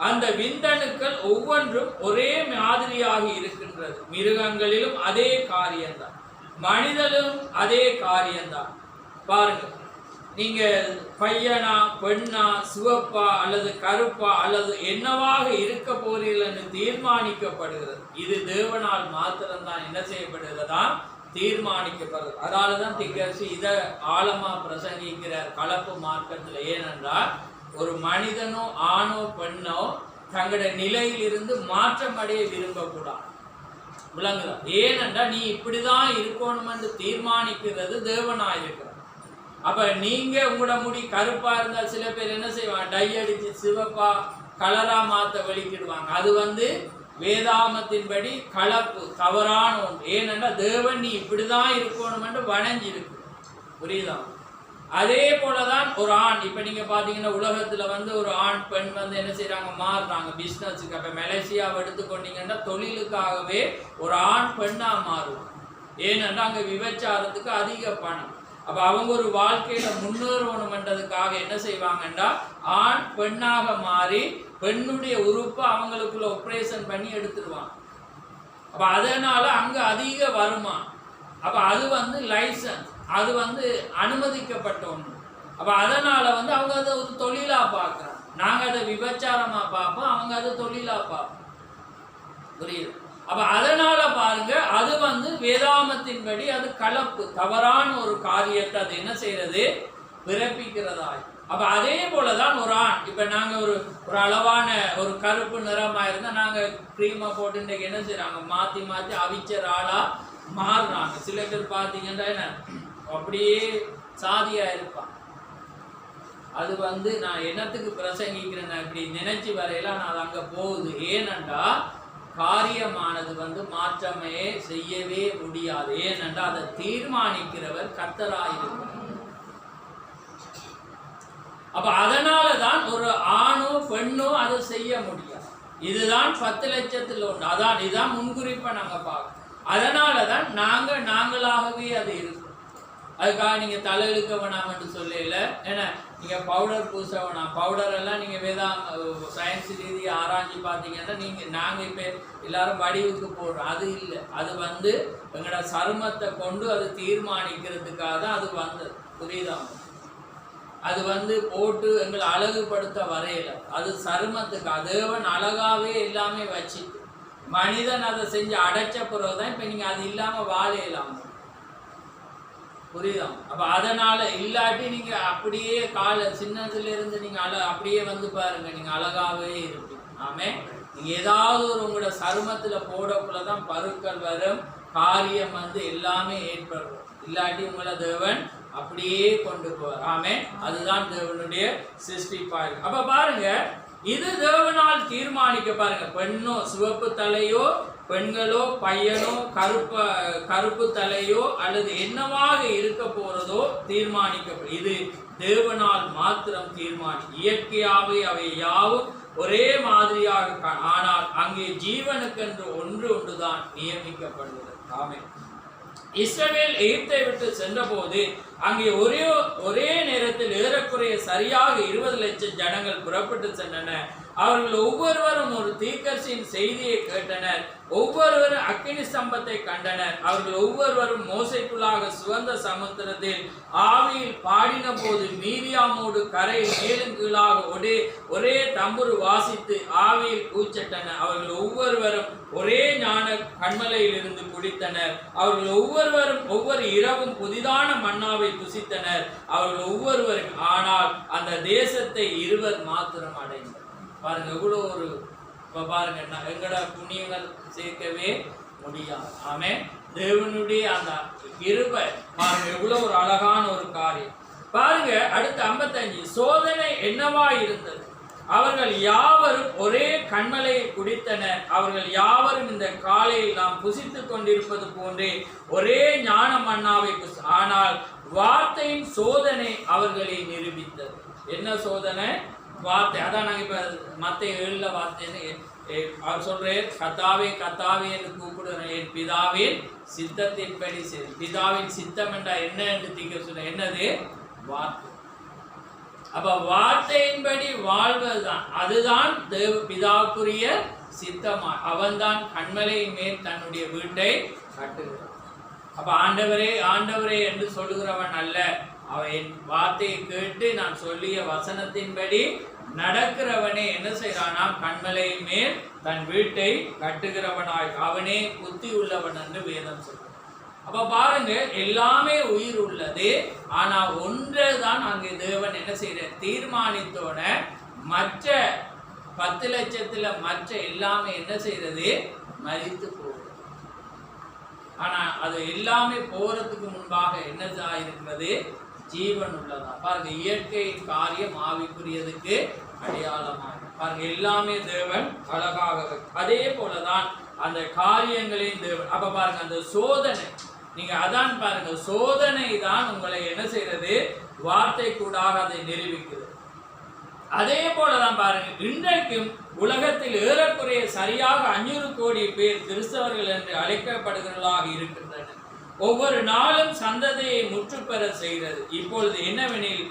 அந்த விந்தணுக்கள் ஒவ்வொன்றும் ஒரே மாதிரியாக இருக்கின்றது. மிருகங்களிலும் அதே காரியம்தான், மனிதனும் அதே காரியம்தான். பாருங்க, நீங்க பையனா பெண்ணா சிவப்பா அல்லது கருப்பா அல்லது என்னவாக இருக்க போறீர்கள் என்று தீர்மானிக்கப்படுகிறது. இது தேவனால் மாத்திரம்தான் என்ன செய்யப்படுகிறதா, தீர்மானிக்கப்படுகிறது. அதனாலதான் திகழ்ச்சி இதை ஆழமா பிரசங்கிக்கிறார் கலப்பு மார்க்கத்தில். ஏனென்றால் ஒரு மனிதனோ ஆணோ பெண்ணோ தங்களுடைய நிலையில் இருந்து மாற்றம் அடைய விரும்பக்கூடாது. விளங்குதா? ஏனென்றால் நீ இப்படிதான் இருக்கணும் என்று தீர்மானிக்கிறது தேவனாயிருக்கிறார். அப்ப நீங்க உங்களோட முடி கருப்பா இருந்தா சில பேர் என்ன செய்வாங்க, டை அடிச்சு சிவப்பா கலரா மாத்த வெளிக்கிடுவாங்க. அது வேதாமத்தின்படி கலப்பு, தவறான ஒன்று. ஏனென்றா தேவன் நீ இப்படிதான் இருக்கணும் என்று வணங்கியிருக்கு. புரியுதா? அதே போலதான் ஒரு ஆண், இப்ப நீங்க பாத்தீங்கன்னா உலகத்துல ஒரு ஆண் பெண் என்ன செய்யறாங்க, மாறுறாங்க பிசினஸுக்கு. அப்ப மலேசியாவை எடுத்துக்கொண்டீங்கன்னா தொழிலுக்காகவே ஒரு ஆண் பெண்ணா மாறுவாங்க. ஏனென்றா அங்க விபச்சாரத்துக்கு அதிக பணம். அப்ப அவங்க ஒரு வாழ்க்கையில முன்னேறணும்ன்றதுக்காக என்ன செய்வாங்கன்னா ஆண் பெண்ணாக மாறி பெண்ணுடைய உறுப்பை அவங்களுக்குள்ள ஆபரேஷன் பண்ணி எடுத்துருவாங்க. அப்ப அதனால அங்க அதிக வருமானம். அப்ப அது லைசன்ஸ், அது அனுமதிக்கப்பட்ட ஒன்று. அப்ப அதனால அவங்க அதை ஒரு தொழிலா பார்க்கறாங்க. நாங்க அதை விபச்சாரமா பார்ப்போம், அவங்க அதை தொழிலா பார்ப்போம். புரியுது? அப்ப அதனால பாருங்க, அது வேதாமத்தின்படி அது கலப்பு, தவறான ஒரு காரியத்தை அது என்ன செய்யறது, பிறப்பிக்கிறதா. அப்ப அதே போலதான் ஒரு ஆண், இப்ப நாங்க ஒரு அளவான ஒரு கருப்பு நிறமா இருந்தா நாங்க கிரீமா போட்டு இன்னைக்கு என்ன செய்யறாங்க, மாத்தி மாத்தி அவிச்சர் ஆளா மாறுறாங்க. சில பேர் பாத்தீங்கன்னா என்ன அப்படியே சாதியா இருப்பான். அது நான் என்னத்துக்கு பிரசங்கிக்கிறேன், இப்படி நினைச்சு வரையில நான் அது அங்க போகுது. ஏனென்றா காரியமானது மாற்றமே செய்யவே முடியாது. ஏனென்றால் அதை தீர்மானிக்கிறவர் கர்த்தராயிருக்கிறார். அப்ப அதனாலதான் ஒரு ஆணோ பெண்ணோ அதை செய்ய முடியாது. இதுதான் 10 லட்சத்தில் ஒன்று. அதான் இதுதான் முன்குறிப்பை நாங்க பார்க்கணும். அதனாலதான் நாங்களாகவே அது இருக்கும். அதுக்காக நீங்க தலை இழுக்க வேணாம் என்று சொல்லல. ஏன்னா நீங்க பவுடர் பூச வேணாம். பவுடர் எல்லாம் நீங்க சயின்ஸ் ரீதியை ஆராய்ச்சி பார்த்தீங்கன்னா நாங்க இப்ப எல்லாரும் வடிவுக்கு போடுறோம். அது இல்லை. அது எங்களோட சருமத்தை கொண்டு அது தீர்மானிக்கிறதுக்காக தான் அது வந்தது. புரியுதா? அது போட்டு எங்களை அழகுபடுத்த வரையில. அது சருமத்துக்கு தேவன் அழகாவே எல்லாமே வச்சுட்டு மனிதன் அதை செஞ்சு அடைச்ச பிறகுதான் இப்ப நீங்க அது இல்லாம வாழையலாம். புரியுதா? அப்ப அதனால இல்லாட்டி நீங்க அப்படியே சின்னதுல இருந்து நீங்க அப்படியே பாருங்க, நீங்க அழகாவே இருப்பீங்க. ஆமே. நீங்க ஏதாவது ஒரு உங்களோட சருமத்துல போடக்குள்ளதான் பருக்கள் வரும், காரியம் எல்லாமே ஏற்படும். இல்லாட்டி உங்களை தேவன் அப்படியே கொண்டு போவார். ஆமே. அதுதான் தேவனுடைய சிருஷ்டிப்பாய். அப்ப பாருங்க, இது தேவனால் தீர்மானிக்க. பாருங்க, பெண்ணோ சிவப்பு தலையோ, பெண்களோ பையனோ கருப்பு தலையோ அல்லது என்னவாக இருக்க போறதோ தீர்மானிக்கப்படும். இது தேவனால் மாத்திரம் இயற்கையாகவே அவை யாவும் ஒரே மாதிரியாக, ஆனால் அங்கே ஜீவனுக்கென்று ஒன்றுதான் நியமிக்கப்படுகிறது. ஆமென். இஸ்ரவேல் எகிப்தை விட்டு சென்ற போது அங்கே ஒரே நேரத்தில் ஏறக்குறைய சரியாக 20 லட்சம் ஜனங்கள் புறப்பட்டு சென்றன. அவர்கள் ஒவ்வொருவரும் ஒரு தீர்க்கதரிசியின் செய்தியை கேட்டனர். ஒவ்வொருவரும் அக்கினி ஸ்தம்பத்தை கண்டனர். அவர்கள் ஒவ்வொருவரும் மோசைக்குள்ளாக சுகந்த சமுத்திரத்தில் ஆவியில் பாடின போது மீரியாமோடு கரையில் மேலும் கீழாக ஒரே தம்புரு வாசித்து ஆவியில் கூச்சட்டனர். அவர்கள் ஒவ்வொருவரும் ஒரே ஞான கண்மலையில் இருந்து குடித்தனர். அவர்கள் ஒவ்வொருவரும் ஒவ்வொரு இரவும் புதிதான மன்னாவை புசித்தனர். அவர்கள் ஒவ்வொருவரும் ஆனால் அந்த தேசத்தை இருவர் மாத்திரம் அடைந்தனர். பாருங்க எவ்வளோ ஒரு பாருங்க எங்களோட புண்ணியங்கள் சேர்க்கவே முடியாது. ஆமே தேவனுடைய அந்த கிருபை பாருங்க எவ்வளவு ஒரு அழகான ஒரு காரியம். பாருங்க அடுத்து 55 சோதனை என்னவா இருந்தது. அவர்கள் யாவரும் ஒரே கண்மலையை குடித்தனர். அவர்கள் யாவரும் இந்த காலையில் நாம் புசித்துக் கொண்டிருப்பது போன்றே ஒரே ஞான மன்னாவை ஆனால் வார்த்தையின் சோதனை அவர்களை நிரூபித்தது. என்ன சோதனை? வார்த்தை. அதான் நாங்கள் இப்போ மத்திய 7 வார்த்தைன்னு அவர் சொல்றேன், கத்தாவே கத்தாவே என்று கூப்பிடுறேன், என் பிதாவின் சித்தத்தின்படி சரி. பிதாவின் சித்தம் என்றா என்ன என்று தீக்க சொல்ல என்னது? வார்த்தை. அப்ப வார்த்தையின்படி வாழ்வதுதான், அதுதான் தேவ பிதாவுக்குரிய சித்தமா. அவன்தான் கண்மலையின் மேல் தன்னுடைய வீட்டை கட்டுகிறான். அப்ப ஆண்டவரே ஆண்டவரே என்று சொல்லுகிறவன் அல்ல, அவன் என் வார்த்தையை கேட்டு நான் சொல்லிய வசனத்தின்படி நடக்கிறவனே என்ன செய்யறானா? கண்மலையின் மேல் தன் வீட்டை கட்டுகிறவனாய் அவனே புத்தி உள்ளவன் என்று வேதம் சொல்றான். அப்ப பாருங்க எல்லாமே உயிர் உள்ளது. ஆனா ஒன்றுதான் அங்கே தேவன் என்ன செய்யற தீர்மானித்தோட மற்ற 10 லட்சத்துல மற்ற எல்லாமே என்ன செய்யறது? மரித்து போகுது. ஆனா அது எல்லாமே போறதுக்கு முன்பாக என்னதா இருக்கிறது? ஜீவன் உள்ளதா. பாருங்க இயற்கையின் காரியம் ஆவிக்குரியதுக்கு அடையாளமாக பாருங்க எல்லாமே தேவன் அழகாக. அதே போலதான் அந்த காரியங்களையும் தேவன். அப்ப பாருங்க அந்த சோதனை நீங்க அதான் பாருங்க சோதனை தான் உங்களை என்ன செய்யறது? வார்த்தை கூடாக அதை நிரூபிக்கிறது. அதே போலதான் பாருங்க இன்றைக்கும் உலகத்தில் ஏறக்குறைய சரியாக 500 கோடி பேர் கிறிஸ்தவர்கள் என்று அழைக்கப்படுகிறவர்களாக இருக்கின்றனர். ஒவ்வொரு நாளும் சந்ததியை முற்றுப்பெற செய்கிறது. இப்பொழுது என்னவெனில்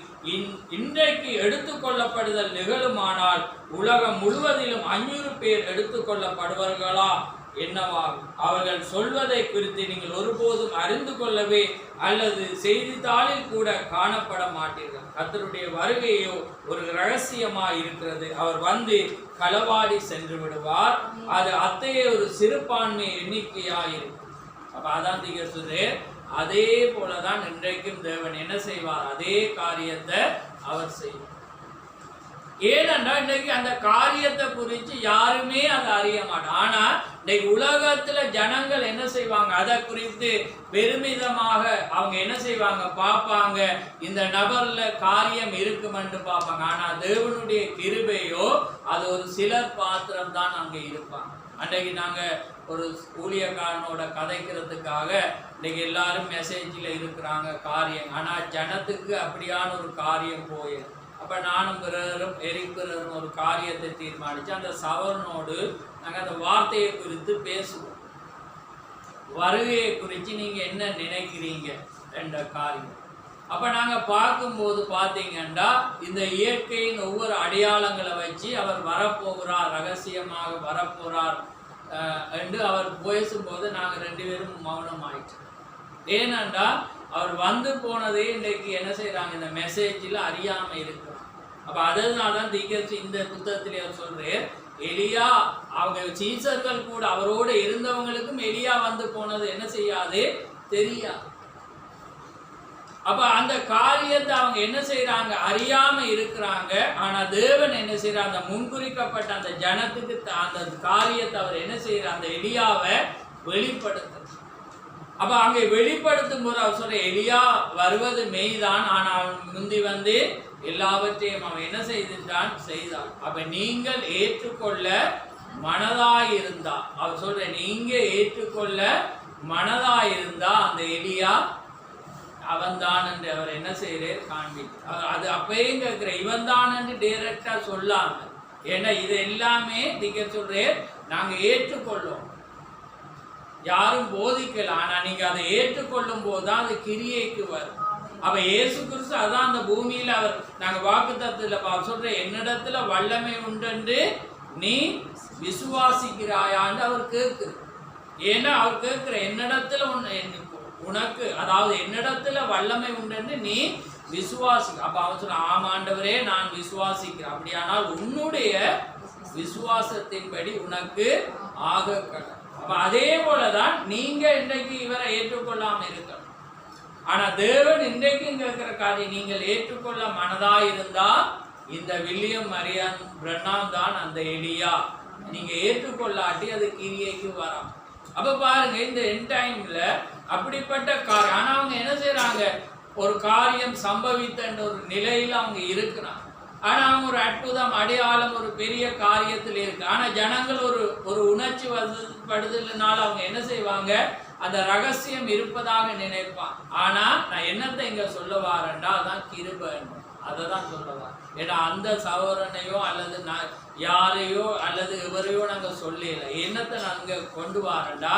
இன்றைக்கு எடுத்துக்கொள்ளப்படுதல் நிகழுமானால் உலகம் முழுவதிலும் 500 பேர் எடுத்துக்கொள்ளப்படுவார்களா என்னவாகும்? அவர்கள் சொல்வதை குறித்து நீங்கள் ஒருபோதும் அறிந்து கொள்ளவே அல்லது செய்தித்தாளில் கூட காணப்பட மாட்டீர்கள். கர்த்தருடைய வருகையோ ஒரு ரகசியமாய் இருக்கிறது. அவர் வந்து களவாடி சென்று விடுவார். அது அத்தகைய ஒரு சிறுபான்மை எண்ணிக்கையாயிருக்கும். அப்ப அதான் சொல்றே. அதே போலதான் இன்றைக்கும் தேவன் என்ன செய்வார்? அதே காரியத்தை அவர் செய்வார். ஏனென்றா இன்றைக்கு அந்த காரியத்தை குறித்து யாருமே அதை அறிய மாட்டாங்க. ஆனா இன்னைக்கு உலகத்துல ஜனங்கள் என்ன செய்வாங்க? அதை குறித்து பெருமிதமாக அவங்க என்ன செய்வாங்க? பார்ப்பாங்க, இந்த நபர்ல காரியம் இருக்கும் என்று பார்ப்பாங்க. ஆனா தேவனுடைய கிருபையோ அது ஒரு சிலர் பாத்திரம் தான் அங்க இருப்பாங்க. அன்றைக்கு நாங்க ஒரு ஊழியக்காரனோட கதைக்கிறதுக்காக இன்னைக்கு எல்லாரும் மெசேஜில் இருக்கிறாங்க காரியம். ஆனா ஜனத்துக்கு அப்படியான ஒரு காரியம் போயிடும். அப்ப நானும் பிறரும் எரிப்பிறரும் ஒரு காரியத்தை தீர்மானிச்சு அந்த சவரனோடு நாங்கள் அந்த வார்த்தையை குறித்து பேசுவோம். வருகையை குறித்து நீங்க என்ன நினைக்கிறீங்க என்ற காரியம். அப்ப நாங்க பார்க்கும்போது பார்த்தீங்கன்னா இந்த இயற்கையின் ஒவ்வொரு அடையாளங்களை வச்சு அவர் வரப்போகிறார், ரகசியமாக வரப்போறார் என்று அவர் பேசும்போது நாங்கள் 2 பேரும் மௌனம் ஆயிட்டோம். ஏனென்றா அவர் வந்து போனதே இன்றைக்கு என்ன செய்யறாங்க? இந்த மெசேஜில் அறியாம இருக்கிறாங்க. அப்ப அதனால தான் தீர்க்கதரிசி இந்த புத்தகத்திலே அவர் சொல்றேன், எலியா அவங்க சீசர்கள் கூட அவரோடு இருந்தவங்களுக்கும் எலியா வந்து போனது என்ன செய்யாது? தெரியாது. அப்ப அந்த காரியத்தை அவங்க என்ன செய்யறாங்க? அறியாம இருக்கிறாங்க. ஆனா தேவன் என்ன செய்யறாங்க? அந்த முன்குறிக்கப்பட்ட அந்த ஜனத்துக்கு அந்த காரியத்தை அவர் என்ன செய்யறார்? அந்த எலியாவை வெளிப்படுத்த. அப்ப அங்கே வெளிப்படுத்தும் போது அவர் சொல்ற எலியா வருவது மெய்தான், ஆனா அவன் முந்தி வந்து எல்லாவற்றையும் அவன் என்ன செய்தான்? அப்ப நீங்கள் ஏற்றுக்கொள்ள மனதாயிருந்தா, அவர் சொல்ற நீங்க ஏற்றுக்கொள்ள மனதாயிருந்தா அந்த எலியா அவன் தான் என்று அவர் என்ன செய்யறார்? காண்பித்தார். அது அப்பயும் கேட்கிற இவன் தான் என்று டைரக்டா சொல்லாம, ஏன்னா இது எல்லாமே நீங்க சொல்றேன் நாங்க ஏற்றுக்கொள்ளும், யாரும் போதிக்கல. ஆனா நீங்க அதை ஏற்றுக்கொள்ளும் போதுதான் அது கிரியைக்கு வரும். அப்ப இயேசு கிறிஸ்து அதான் அந்த பூமியில அவர் நாங்க வாக்குத்தத்தத்துல சொல்ற என்னிடத்துல வல்லமை உண்டு நீ விசுவாசிக்கிறாயான்னு அவர் கேட்குற. ஏன்னா அவர் கேட்கிற என்னிடத்துல உனக்கு அதாவது என்னிடத்துல வல்லமை உண்டு நீ விசுவாசி. அப்ப அவன் சொல்ற ஆமாண்டவரே நான் விசுவாசிக்கிறேன். அப்படியானால் உன்னுடைய விசுவாசத்தின்படி உனக்கு ஆக. அப்ப அதே போலதான் நீங்க இன்றைக்கு இவரை ஏற்றுக்கொள்ளாம இருக்கணும். ஆனா தேவன் இன்றைக்கும் கேட்கிற காரியம் நீங்கள் ஏற்றுக்கொள்ள மனதா இருந்தா இந்த வில்லியம் மரியான் பிரண்ணாம் தான் அந்த எலியா. நீங்க ஏற்றுக்கொள்ளாட்டி அது கிரியைக்கு வரும். அப்ப பாருங்க இந்த எண்ட் டைம்ல அப்படிப்பட்ட காரியம். ஆனா அவங்க என்ன செய்யறாங்க, ஒரு காரியம் சம்பவித்த ஒரு நிலையில அவங்க இருக்கிறாங்க. ஆனா அவங்க ஒரு அற்புதம் அடையாளம் ஒரு பெரிய காரியத்தில் இருக்கு. ஆனா ஜனங்கள் ஒரு உணர்ச்சி படுதல்னால அவங்க என்ன செய்வாங்க, அந்த ரகசியம் இருப்பதாக நினைப்பான். ஆனா நான் என்னத்தை இங்க சொல்ல வாரேன்டா அதான் கிருபை, அதை தான் சொல்லலாம். ஏன்னா அந்த சகோதரனையோ அல்லது நான் யாரையோ அல்லது எவரையோ நாங்கள் சொல்லல. என்னத்தை நாங்க கொண்டு வாரேன்டா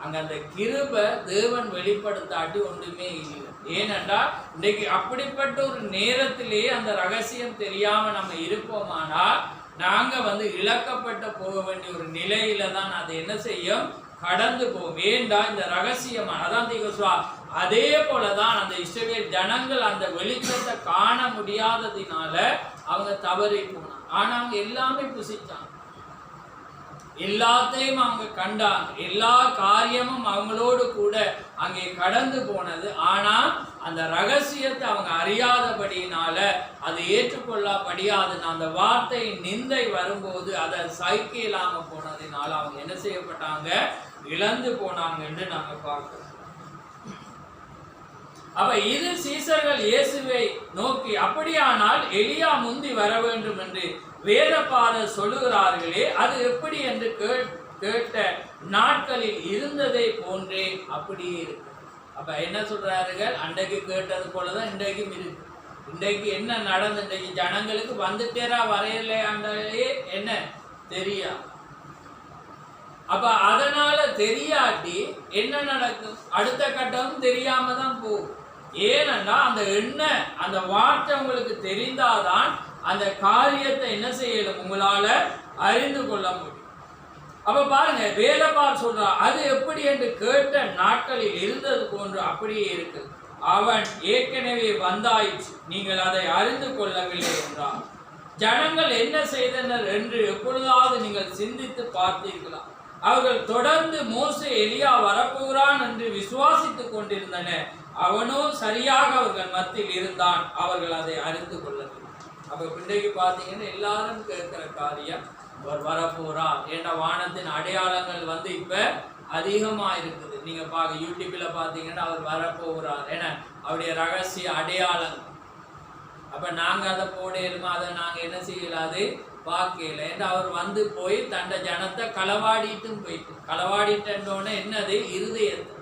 அங்க அந்த கிருபை தேவன் வெளிப்படுத்தாட்டி ஒன்றுமே இல்லை. ஏனென்றா இன்னைக்கு அப்படிப்பட்ட ஒரு நேரத்திலேயே அந்த ரகசியம் தெரியாம நம்ம இருப்போமானா நாங்க இழக்கப்பட்ட போக வேண்டிய ஒரு நிலையில தான் அது என்ன செய்யும், கடந்து போகும். ஏண்டா இந்த ரகசியம் அதான் சொல்லுவா. அதே போலதான் அந்த இஸ்ரவேல் ஜனங்கள் அந்த வெளிச்சத்தை காண முடியாததினால அவங்க தவறி போனாங்க. ஆனா அவங்க எல்லாமே புசிச்சாங்க, எல்லாத்தையும் அவங்க கண்டாங்க, எல்லா காரியமும் அவங்களோடு கூட அங்கே கடந்து போனது. ஆனா அந்த ரகசியத்தை அவங்க அறியாதபடியினால அது ஏற்றுக்கொள்ளப்படியாது. அந்த வார்த்தை நிந்தை வரும்போது அதை சகிக்க இல்லாம போனதுனால அவங்க என்ன செய்யப்பட்டாங்க, இழந்து போனாங்க என்று நாங்க பார்க்கிறோம். அப்ப இது சீசர்கள் இயேசுவை நோக்கி அப்படியானால் எலியா முந்தி வர வேண்டும் என்று வேதபாரர் சொல்லுகிறார்களே அது எப்படி என்று கேட்ட நாட்களில் இருந்ததை போன்றே அப்படியே இருக்கு. அப்ப என்ன சொல்றார்கள், அன்றைக்கு கேட்டது போலதான் இன்றைக்கும் இருக்கு. இன்றைக்கு என்ன நடந்து இன்றைக்கு ஜனங்களுக்கு வந்துட்டேரா வரையலையாண்டே என்ன தெரியா. அப்ப அதனால தெரியாட்டி என்ன நடக்கும், அடுத்த கட்டம் தெரியாம தான் போகும். ஏனென்னா அந்த எண்ணெய் அந்த வார்த்தை உங்களுக்கு தெரிந்தாதான் அந்த காரியத்தை என்ன செய்யணும், உங்களால அறிந்து கொள்ள முடியும். அப்ப பாருங்க வேதபார் சொல்றா அது எப்படி என்று கேட்ட நாட்களில் இருந்தது போன்று அப்படியே இருக்கு. அவன் ஏற்கனவே வந்தாயிற்று, நீங்கள் அதை அறிந்து கொள்ளவில்லை என்றார். ஜனங்கள் என்ன செய்தனர் என்று எப்பொழுதாவது நீங்கள் சிந்தித்து பார்த்தீர்களா? அவர்கள் தொடர்ந்து மோசே எலியா வரப்போகிறான் என்று விசுவாசித்துக் கொண்டிருந்தனர். அவனோ சரியாக அவர்கள் மத்தியில் இருந்தான், அவர்கள் அதை அறிந்து கொள்ளவில்லை. அப்ப இன்றைக்கு பார்த்தீங்கன்னா எல்லாரும் கேட்கிற காரியம் அவர் வரப்போறார். ஏன்னா வானத்தின் அடையாளங்கள் இப்ப அதிகமா இருக்குது. நீங்க யூடியூப்ல பாத்தீங்கன்னா அவர் வரப்போகிறார் என அவருடைய ரகசிய அடையாளங்கள். அப்ப நாங்க அதை போடலுமா, அதை நாங்க என்ன செய்யலாது பார்க்கல. ஏன்னா அவர் போய் தண்ட ஜனத்தை களவாடிட்டும் போயிட்டு களவாடிட்டோன்னு என்னது இருதயத்தை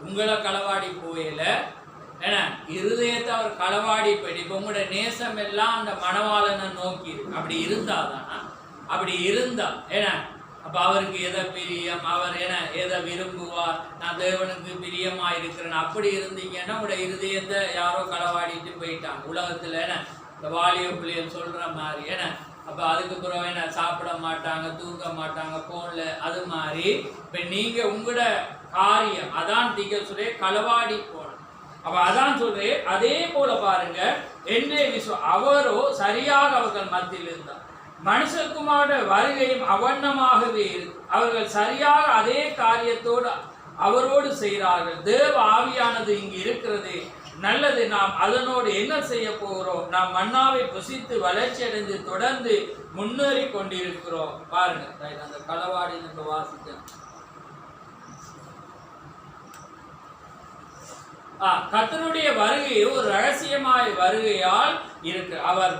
உங்களை களவாடி போயில ஏன்னா இருதயத்தை அவர் களவாடி போயிட்டு இப்ப உங்களோட நேசம் எல்லாம் அந்த மணவாளனை நோக்கி இருக்கு. அப்படி இருந்தாதானா, அப்படி இருந்தா ஏன்னா அப்ப அவருக்கு எதை பிரியம், அவர் எதை விரும்புவார், நான் தேவனுக்கு பிரியமா இருக்கிறேன் அப்படி இருந்தீங்கன்னா உங்களோட இருதயத்தை யாரோ களவாடிட்டு போயிட்டாங்க உலகத்துல. இந்த வாலிய பிள்ளைகள் சொல்ற மாதிரி அப்ப அதுக்கு பிறகு சாப்பிட மாட்டாங்க, தூங்க மாட்டாங்க போன்ல. அது மாதிரி இப்ப நீங்க உங்களோட காரியம் அதான் தீக்க சொல்றே களவாடி போன. அப்ப அதான் சொல்றேன். அதே போல பாருங்க என்றே அவரோ சரியாக அவர்கள் மத்தியில் இருந்தார். மனுஷகுமாரோட வருகையும் அவண்ணமாகவே இருக்கு. அவர்கள் சரியாக அதே காரியத்தோடு அவரோடு செய்கிறார்கள். தேவ ஆவியானது இங்கு இருக்கிறது, நல்லது. நாம் அதனோடு என்ன செய்ய போகிறோம்? நாம் மன்னாவை புசித்து வளர்ச்சி அடைந்து தொடர்ந்து முன்னேறி கொண்டிருக்கிறோம். பாருங்க அந்த களவாடி வாசிக்க கர்த்தருடைய வருகை ஒரு ரகசியமாய் வருகையால் இருக்கு. அவர்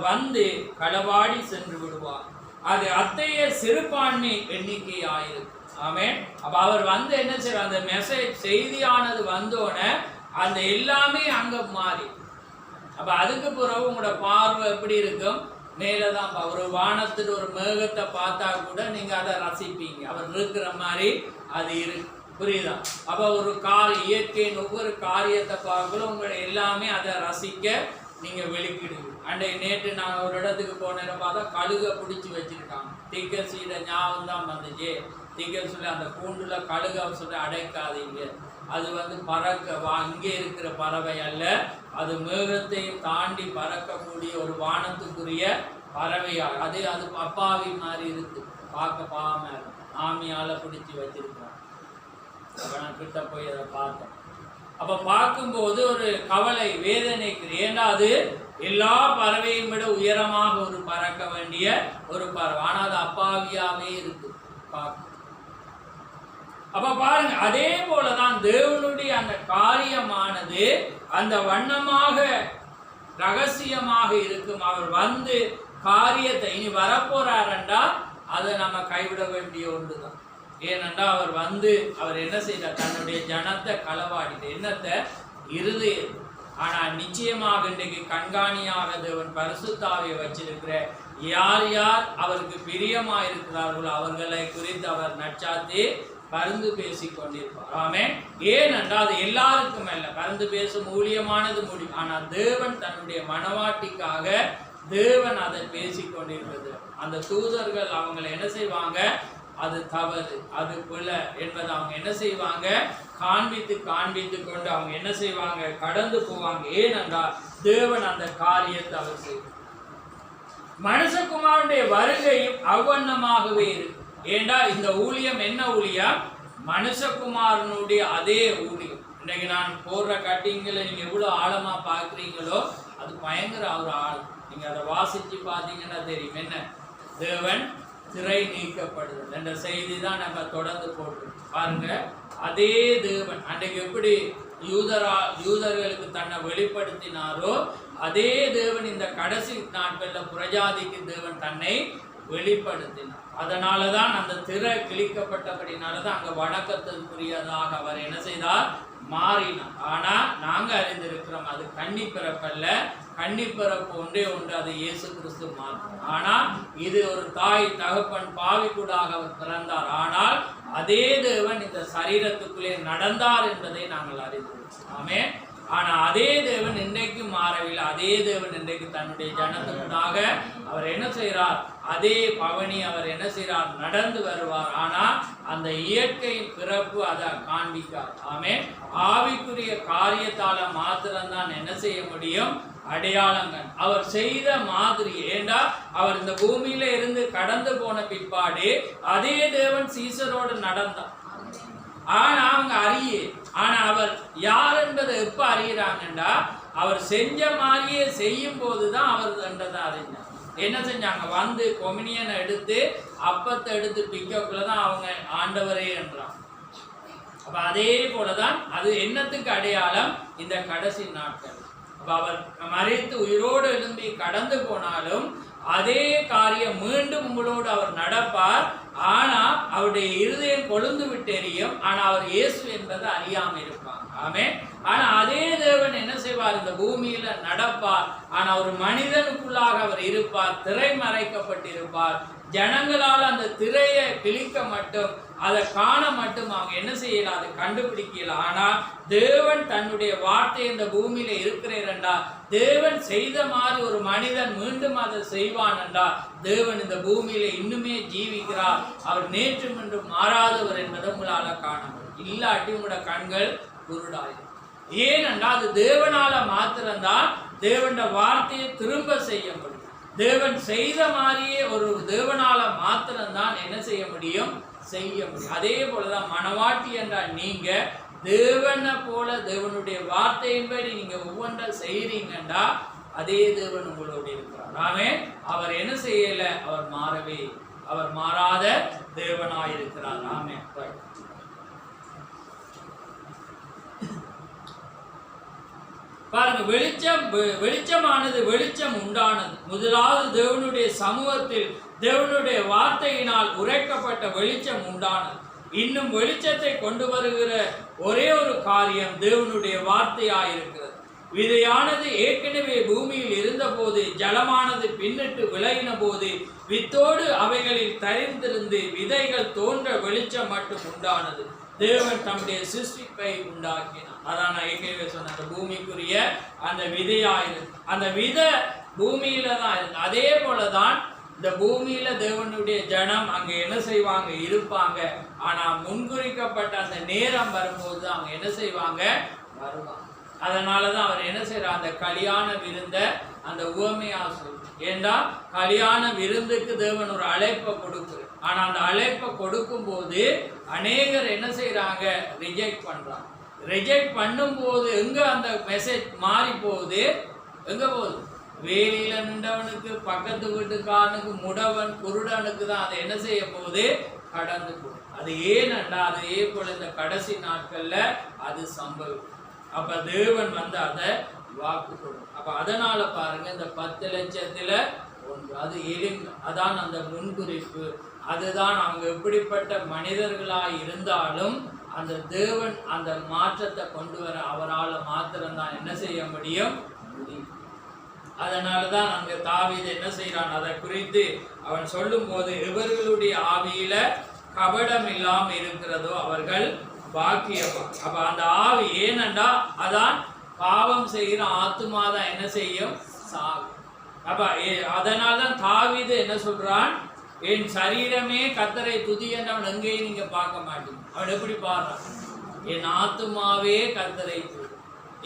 களவாடி சென்று விடுவார். அது அத்தைய சிறுபான்மை எண்ணிக்கை ஆயிருக்கு. ஆமென். அப்ப அவர் என்ன செய்வார், அந்த மெசேஜ் செய்தியானது வந்தோடனே அந்த எல்லாமே அங்க மாறி. அப்ப அதுக்கு பிறகு உங்களோட பார்வை எப்படி இருக்கும், மேலதான். ஒரு வானத்துல ஒரு மேகத்தை பார்த்தா கூட நீங்க அதை ரசிப்பீங்க, அவர் இருக்கிற மாதிரி அது இருக்கு. புரியுதா? அப்ப ஒரு இயற்கையின் ஒவ்வொரு காரியத்தை பார்க்கல உங்களை எல்லாமே அதை ரசிக்க நீங்க வெளிக்கிடுங்க. நேற்று நான் ஒரு இடத்துக்கு போனேன்னு பார்த்தா கழுகை பிடிச்சி வச்சிருக்காங்க. திக்கசியில ஞாபகம் தான் வந்துச்சு. திக்கசியில் அந்த கூண்டுல கழுகை சொல்லி அடைக்காதீங்க, அது பறக்க இங்கே இருக்கிற பறவை அல்ல, அது மேகத்தையும் தாண்டி பறக்கக்கூடிய ஒரு வானத்துக்குரிய பறவையா. அது அப்பாவி மாதிரி இருக்கு, பார்க்க பாவமா இருக்கு. ஆமியால பிடிச்சி வச்சிருக்கிறான். அப்ப நான் கிட்ட போய் அதை பார்த்தேன். அப்ப பார்க்கும்போது ஒரு கவலை, வேதனைக்கு. ஏன்னா அது எல்லா பறவையும் விட உயரமாக ஒரு பறக்க வேண்டிய ஒரு பறவை, ஆனா அது அப்பாவியாவே இருக்கு பார்க்க. அப்ப பாருங்க, அதே போலதான் தேவனுடைய அந்த காரியமானது அந்த வண்ணமாக ரகசியமாக இருக்கும். அவர் காரியத்தை இனி வரப்போறாருண்டா அதை நம்ம கைவிட வேண்டிய ஒன்றுதான். ஏனென்றால் அவர் என்ன செய்தார்? தன்னுடைய ஜனத்தை களவாடிட்டு என்னத்தை இருதயம். ஆனா நிச்சயமாக இன்றைக்கு கண்காணியாக தேவன் பரிசுத்தாவியை வச்சிருக்கிற யார் யார் அவருக்கு பிரியமா இருக்கிறார்களோ அவர்களை குறித்து அவர் நற்சாத்தி பரிந்து பேசி கொண்டிருப்பார். ஆமென். ஏனென்றால் அது எல்லாருக்கும் அல்ல, பரிந்து பேசும் ஊழியமானது முடியும். ஆனால் தேவன் தன்னுடைய மனவாட்டிக்காக தேவன் அதை பேசி கொண்டிருக்கிறது. அந்த தூதர்கள் அவங்களை என்ன செய்வாங்க? அது தவறு, அது பிழை என்பதை அவங்க என்ன செய்வாங்க? காண்பித்து கொண்டு அவங்க என்ன செய்வாங்க? கடந்து போவாங்க. ஏனென்றால் தேவன் அந்த காரியத்தை அவர் செய்வார். மனுஷகுமாரனுடைய வருகையும் அவ்வண்ணமாகவே இருக்கு. ஏண்டா இந்த ஊழியம் என்ன ஊழியம்? மனுஷகுமாரனுடைய அதே ஊழியம். இன்றைக்கு நான் போடுற கட்டிங்களை நீங்க எவ்வளவு ஆழமா பார்க்குறீங்களோ அது பயங்கர ஒரு ஆழம். நீங்க அதை வாசிச்சு பார்த்தீங்கன்னா தெரியும். என்ன? தேவன் திரை நீக்கப்படுதல் என்ற செய்தி தான் நம்ம தொடர்ந்து போட்டுருக்கோம். பாருங்க, அதே தேவன் அன்றைக்கு எப்படி யூதர்களுக்கு தன்னை வெளிப்படுத்தினாரோ அதே தேவன் இந்த கடைசி நாட்கள்ல புரஜாதிக்கு தேவன் தன்னை வெளிப்படுத்தினார். அதனாலதான் அந்த திரை கிழிக்கப்பட்டபடினாலதான் அங்க வணக்கத்திற்குரியதாக அவர் என்ன செய்தார்? மாறினார். ஆனா நாங்க அறிந்திருக்கிறோம் அது கன்னி பிறப்பல்ல, கன்னி பிறப்பு ஒன்றே ஒன்று, அது இயேசு கிறிஸ்து மாற்றம். ஆனா இது ஒரு தாய் தகப்பன் பாவிக்கூடாக அவர் பிறந்தார். ஆனால் அதே தேவன் இந்த சரீரத்துக்குள்ளே நடந்தார் என்பதை நாங்கள் அறிந்திருக்கிறோம். ஆமென். ஆனா அதே தேவன் இன்றைக்கும் மாறவில்லை. அதே தேவன் இன்றைக்கு தன்னுடைய ஜனத்துக்காக அவர் என்ன செய்கிறார்? அதே பவனி அவர் என்ன செய்கிறார்? நடந்து வருவார். ஆனா அந்த இயற்கையின் பிறப்பு அதை காண்பிக்கார். ஆமென். ஆவிக்குரிய காரியத்தால மாத்திரம்தான் என்ன செய்ய முடியும்? அடையாளங்கள் அவர் செய்த மாதிரி. ஏண்டா அவர் இந்த பூமியில இருந்து கடந்து போன பிற்பாடு அதே தேவன் சீசரோடு நடந்தார். ஆனா அவங்க ஆனா அவர் யார் என்பதை எப்ப அறிகிறாங்கண்டா அவர் செஞ்ச மாதிரியே செய்யும் போதுதான் அவர் என்றதை அறிஞ்சார். என்ன செஞ்சாங்க? கொமினியனை எடுத்து அப்பத்தை எடுத்து பிக்கக்குள்ளதான் அவங்க ஆண்டவரே என்றாங்க. அப்ப அதே போலதான் அது என்னத்துக்கு அடையாளம்? இந்த கடைசி நாட்கள். அப்ப அவர் மறைத்து உயிரோடு எழும்பி கடந்து போனாலும் அதே காரியம் மீண்டும் உங்களோடு அவர் நடப்பார். ஆனா அவருடைய இருதயம் கொழுந்து விட்டு எரியும். ஆனா அவர் இயேசு என்பதை அறியாம இருப்பாங்க. ஆமென். ஆனா அதே தேவன் என்ன செய்வார்? இந்த பூமியில நடப்பார். ஆனா ஒரு மனிதனுக்குள்ளாக அவர் இருப்பார், திரை மறைக்கப்பட்டிருப்பார். ஜனங்களால் அந்த திரையை கிழிக்க மட்டும், அதை காண மட்டும் அவங்க என்ன செய்யல? அதை கண்டுபிடிக்கல. ஆனால் தேவன் தன்னுடைய வார்த்தை இந்த பூமியில இருக்கிறேன்டா, தேவன் செய்த மாதிரி ஒரு மனிதன் மீண்டும் அதை செய்வான் என்றா, தேவன் இந்த பூமியில இன்னுமே ஜீவிக்கிறார். அவர் நேற்றும் என்றும் மாறாதவர் என்பதை உங்களால காண முடியும். இல்லாட்டி உங்களோட கண்கள் குருடாயிரும். ஏனென்றால் அது தேவனால மாத்திரம்தான் தேவன் வார்த்தையை திரும்ப செய்ய முடியும். தேவன் செய்த மாதிரியே ஒரு தேவனால மாத்திரம்தான் என்ன செய்ய முடியும்? செய்ய முடியும். அதே போலதான் மனவாட்டி என்றால் நீங்க தேவனை போல தேவனுடைய வார்த்தையின்படி நீங்க ஒவ்வொன்றை செய்யறீங்கண்டா அதே தேவன் உங்களோடு இருக்கிறார். ஆமென். அவர் என்ன செய்யல? அவர் மாறாத தேவனாயிருக்கிறார். ஆமென். பாருங்க, வெளிச்சமானது வெளிச்சம் உண்டானது. முதலாவது தேவனுடைய சமூகத்தில் தேவனுடைய வார்த்தையினால் உரைக்கப்பட்ட வெளிச்சம் உண்டானது. இன்னும் வெளிச்சத்தை கொண்டு வருகிற ஒரே ஒரு காரியம் தேவனுடைய வார்த்தையாயிருக்கிறது. விதையானது ஏற்கனவே பூமியில் இருந்தபோது, ஜலமானது பின்னிட்டு விலகின போது, வித்தோடு அவைகளில் தரிந்திருந்து விதைகள் தோன்ற வெளிச்சம் மட்டும் உண்டானது. தேவன் தம்முடைய சிருஷ்டிப்பை உண்டாக்கினார். அதான் நான் ஏற்கனவே சொன்ன அந்த பூமிக்குரிய அந்த விதையாயிருக்கு. அந்த விதை பூமியில தான் இருக்கு. அதே போலதான் இந்த பூமியில தேவனுடைய ஜனம் அங்க என்ன செய்வாங்க, இருப்பாங்க. ஆனா முன்குறிக்கப்பட்ட அந்த நேரம் வரும்போது அவங்க என்ன செய்வாங்க, வருவாங்க. அதனாலதான் அவர் என்ன செய்யறார், அந்த கல்யாண விருந்த அந்த உவமையா சொல்லு. ஏண்டா கல்யாண விருந்துக்கு தேவன் ஒரு அழைப்பை கொடுக்குற. ஆனா அந்த அழைப்பை கொடுக்கும் போது அநேகர் என்ன செய்யறாங்க, ரிஜெக்ட் பண்றாங்க. ரிஜெக்ட் பண்ணும் போது எங்க அந்த மெசேஜ் மாறி போகுது, எங்க போகுது, வேலியில நின்றவனுக்கு, பக்கத்து வீட்டுக்காரனுக்கு, முடவன் குருடனுக்கு தான் அதை என்ன செய்ய போகுது, கடந்து போகுது. அது ஏனண்டா அதே போல இந்த கடைசி நாட்கள்ல அது சம்பவிக்கும். அப்ப தேவன் வந்து அதை வாக்கு கொடுக்கும். அப்ப அதனால பாருங்க, இந்த 10 லட்சத்துல 1 அது எளிமை. அதான் அந்த முன்குறிப்பு. அதுதான் அவங்க எப்படிப்பட்ட மனிதர்களாய் இருந்தாலும் அந்த தேவன் அந்த மாற்றத்தை கொண்டு வர அவரால் மாத்திரம்தான் என்ன செய்ய முடியும். அதனாலதான் அங்க தாவீது என்ன செய்யறான், அதை குறித்து அவன் சொல்லும் போது, இவர்களுடைய ஆவியில கபடம் இல்லாம இருக்கிறதோ அவர்கள் பாக்கியவான். அப்ப அந்த ஆவி ஏனண்டா அதான் பாவம் செய்கிற ஆத்துமாதான் என்ன செய்யும், சாகும். அப்ப அதனால்தான் தாவீது என்ன சொல்றான், என் சரீரமே கர்த்தரை துதி என்றவன் எங்கேயும் நீங்க பார்க்க மாட்டீங்க. அவன் எப்படி பாடுறான், என் ஆத்துமாவே கர்த்தரை துதி.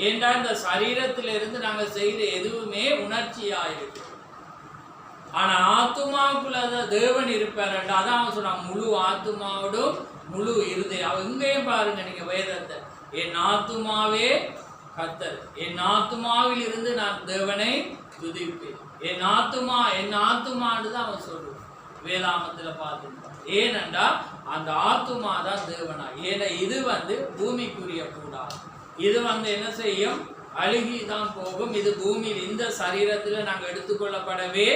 ஏண்டா இந்த சரீரத்திலிருந்து நாங்க செய்யற எதுவுமே உணர்ச்சியாயிருக்கு. ஆனா ஆத்துமாவுக்குள்ள தேவன் இருப்பாருண்டா, அதான் அவன் சொன்னான், முழு ஆத்துமாவோடும் முழு இருதயம். அவன் எங்கேயும் பாருங்க நீங்க வேதத்தை, என் ஆத்துமாவே கர்த்தர், என் ஆத்துமாவில் இருந்து நான் தேவனை துதிப்பேன். என் ஆத்துமான்னு தான் அவன் சொல்லுவான் வேதாமத்துல பார்த்துருப்பான். ஏனென்றா அந்த ஆத்துமா தான் தேவனா. ஏன்னா இது வந்து பூமிக்குரிய கூடாது. இது வந்து என்ன செய்யும், அழுகிதான் போகும். இது பூமியில் இந்த சரீரத்துல நாங்க எடுத்துக்கொள்ளப்படவே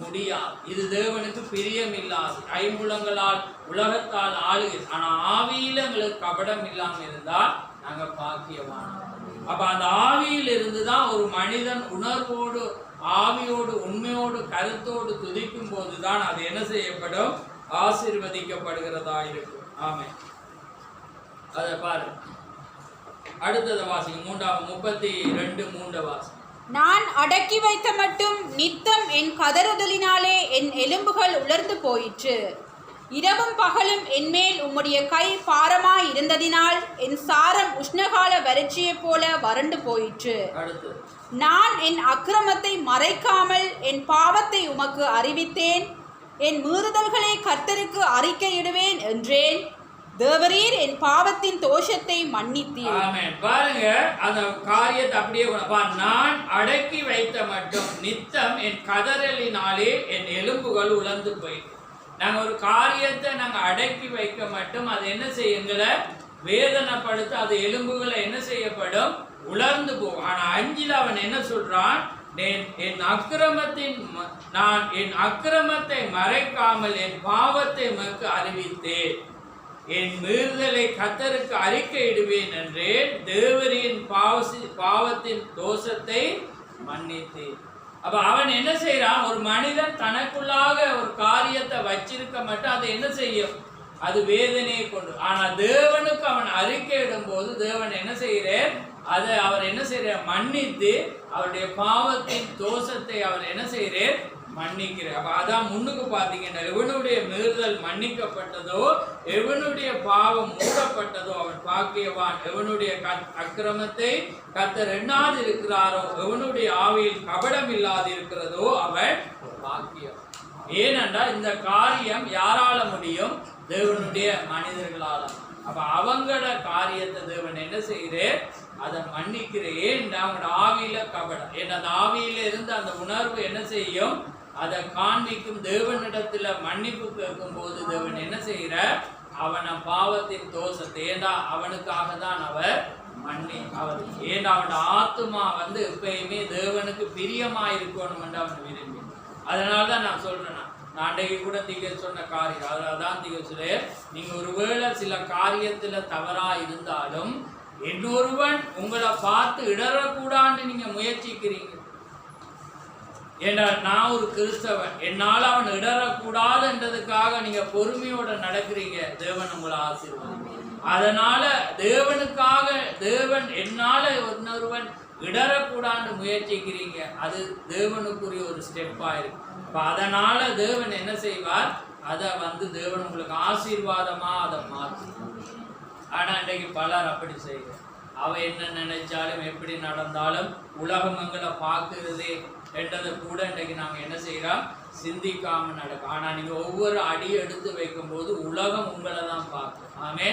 முடியாது. இது தேவனுக்கு பிரியம் இல்லாது, ஐம்புலங்களால் உலகத்தால் ஆளுகை. ஆனா ஆவியில எங்களுக்கு கபடம் இல்லாம இருந்தால் நாங்க பாக்கியவான. அப்ப அந்த ஆவியில் இருந்துதான் ஒரு மனிதன் உணர்வோடு, ஆவியோடு, உண்மையோடு, கருத்தோடு துதிக்கும் போதுதான் அது என்ன செய்யப்படும், ஆசீர்வதிக்கப்படுகிறதா இருக்கும். ஆமென். அதை பாருங்க. அடுத்தது வாசிங்க, 32:3 வாசிங்க. நான் அடக்கி வைத்த மட்டும் நித்தம் என் கதறுதலினாலே என் எலும்புகள் உலர்ந்து போயிற்று. இரவும் பகலும் என்மேல் உம்முடைய கை பாரமாய் இருந்ததினால் என் சாரம் உஷ்ணகால வறட்சியைப் போல வறண்டு போயிற்று. நான் என் அக்கிரமத்தை மறைக்காமல் என் பாவத்தை உமக்கு அறிவித்தேன். என் மீறுதல்களை கர்த்தருக்கு அறிக்கையிடுவேன் என்றேன். தேவரீர் என் பாவத்தின் தோஷத்தை மன்னித்தீர். ஆமென். பாருங்க அந்த காரியத்தை அப்படியே நான் அடக்கி வைத்த மட்டும் நித்தம் என் கதறலினாலே என் எலும்புகள் உலர்ந்து போயிட்டு. நாங்க ஒரு காரியத்தை நாங்க அடக்கி வைக்க மட்டும் அது என்ன செய்யுங்கள, வேதனைப்படுத்த, அது எலும்புகளை என்ன செய்யப்படும், உலர்ந்து போகும். ஆனா 5 அவன் என்ன சொல்றான், நான் என் அக்கிரமத்தை மறைக்காமல் என் பாவத்தை உமக்கு அறிவித்தேன். என் மீறுதலை கர்த்தருக்கு அறிக்கையிடுவேன் என்றேன். தேவரின் பாவத்தின் தோஷத்தை மன்னித்தேன். அப்ப அவன் என்ன செய்யறான், ஒரு மனிதன் தனக்குள்ளாக ஒரு காரியத்தை வச்சிருக்க மட்டும் அதை என்ன செய்யும், அது வேதனையை கொண்டு. ஆனா தேவனுக்கு அவன் அறிக்கையிடும் போது தேவன் என்ன செய்கிறார், அதை அவர் என்ன செய்கிறார், மன்னித்து அவருடைய பாவத்தின் தோஷத்தை அவர் என்ன செய்கிறார், மன்னிக்கிறார். அப்ப அதான் முன்னுக்கு பார்த்தீங்கன்னா, எவனுடைய மீறுதல் மன்னிக்கப்பட்டதோ, எவனுடைய பாவம் மூடப்பட்டதோ அவன் பாக்கியவான். எவனுடைய அக்கிரமத்தை கர்த்தர் எண்ணாது இருக்கிறாரோ, எவனுடைய ஆவியில் கபடம் இல்லாது இருக்கிறதோ அவன் பாக்கியவான். ஏனென்றால் இந்த காரியம் யாரால முடியும், தேவனுடைய மனிதர்களால. அப்ப அவங்களோட காரியத்தை தேவன் என்ன செய்கிறார், அதை மன்னிக்கிறேன். அவங்களோட ஆவியில கபடம், ஏன்னா அந்த ஆவியில இருந்து அந்த உணர்வு என்ன செய்யும், அதை காண்பிக்கும். தேவனிடத்துல மன்னிப்பு கேட்கும் போது தேவன் என்ன செய்யற, அவன பாவத்தின் தோஷத்தை, ஏண்டா அவனுக்காக தான் அவர் அவர் ஏண்டா அவனோட ஆத்துமா வந்து எப்பயுமே தேவனுக்கு பிரியமா இருக்கணும் என்று அவன் விரும்பி. அதனாலதான் நான் சொல்றேன், நான் அன்றைக்கு கூட திகழ் சொன்ன காரியம் அதான் திகழ் சொல்ல, நீங்க ஒருவேளை சில காரியத்துல தவறா இருந்தாலும் இன்னொருவன் உங்களை பார்த்து இடறக்கூடான்னு நீங்க முயற்சிக்கிறீங்க. ஏன்னா நான் ஒரு கிறிஸ்தவன், என்னால் அவன் இடறக்கூடாதுன்றதுக்காக நீங்க பொறுமையோட நடக்கிறீங்க. தேவன் உங்களை ஆசீர்வாதம். அதனால தேவனுக்காக தேவன் என்னால ஒருவன் இடரக்கூடாது முயற்சிக்கிறீங்க, அது தேவனுக்குரிய ஒரு ஸ்டெப்பா இருக்கு. அப்ப அதனால தேவன் என்ன செய்வார், அதை தேவன் உங்களுக்கு ஆசீர்வாதமா அதை மாற்றி. ஆனா இன்றைக்கு பலர் அப்படி செய்ய, அவ என்ன நினைச்சாலும் எப்படி நடந்தாலும் உலகம் எங்களை பார்க்கிறதே என்றதை கூட இன்றைக்கு நாங்க என்ன செய்யறோம், சிந்திக்காம நடக்கும். ஆனா நீங்க ஒவ்வொரு அடி எடுத்து வைக்கும் போது உலகம் உங்களை தான் பார்க்கும். ஆமே.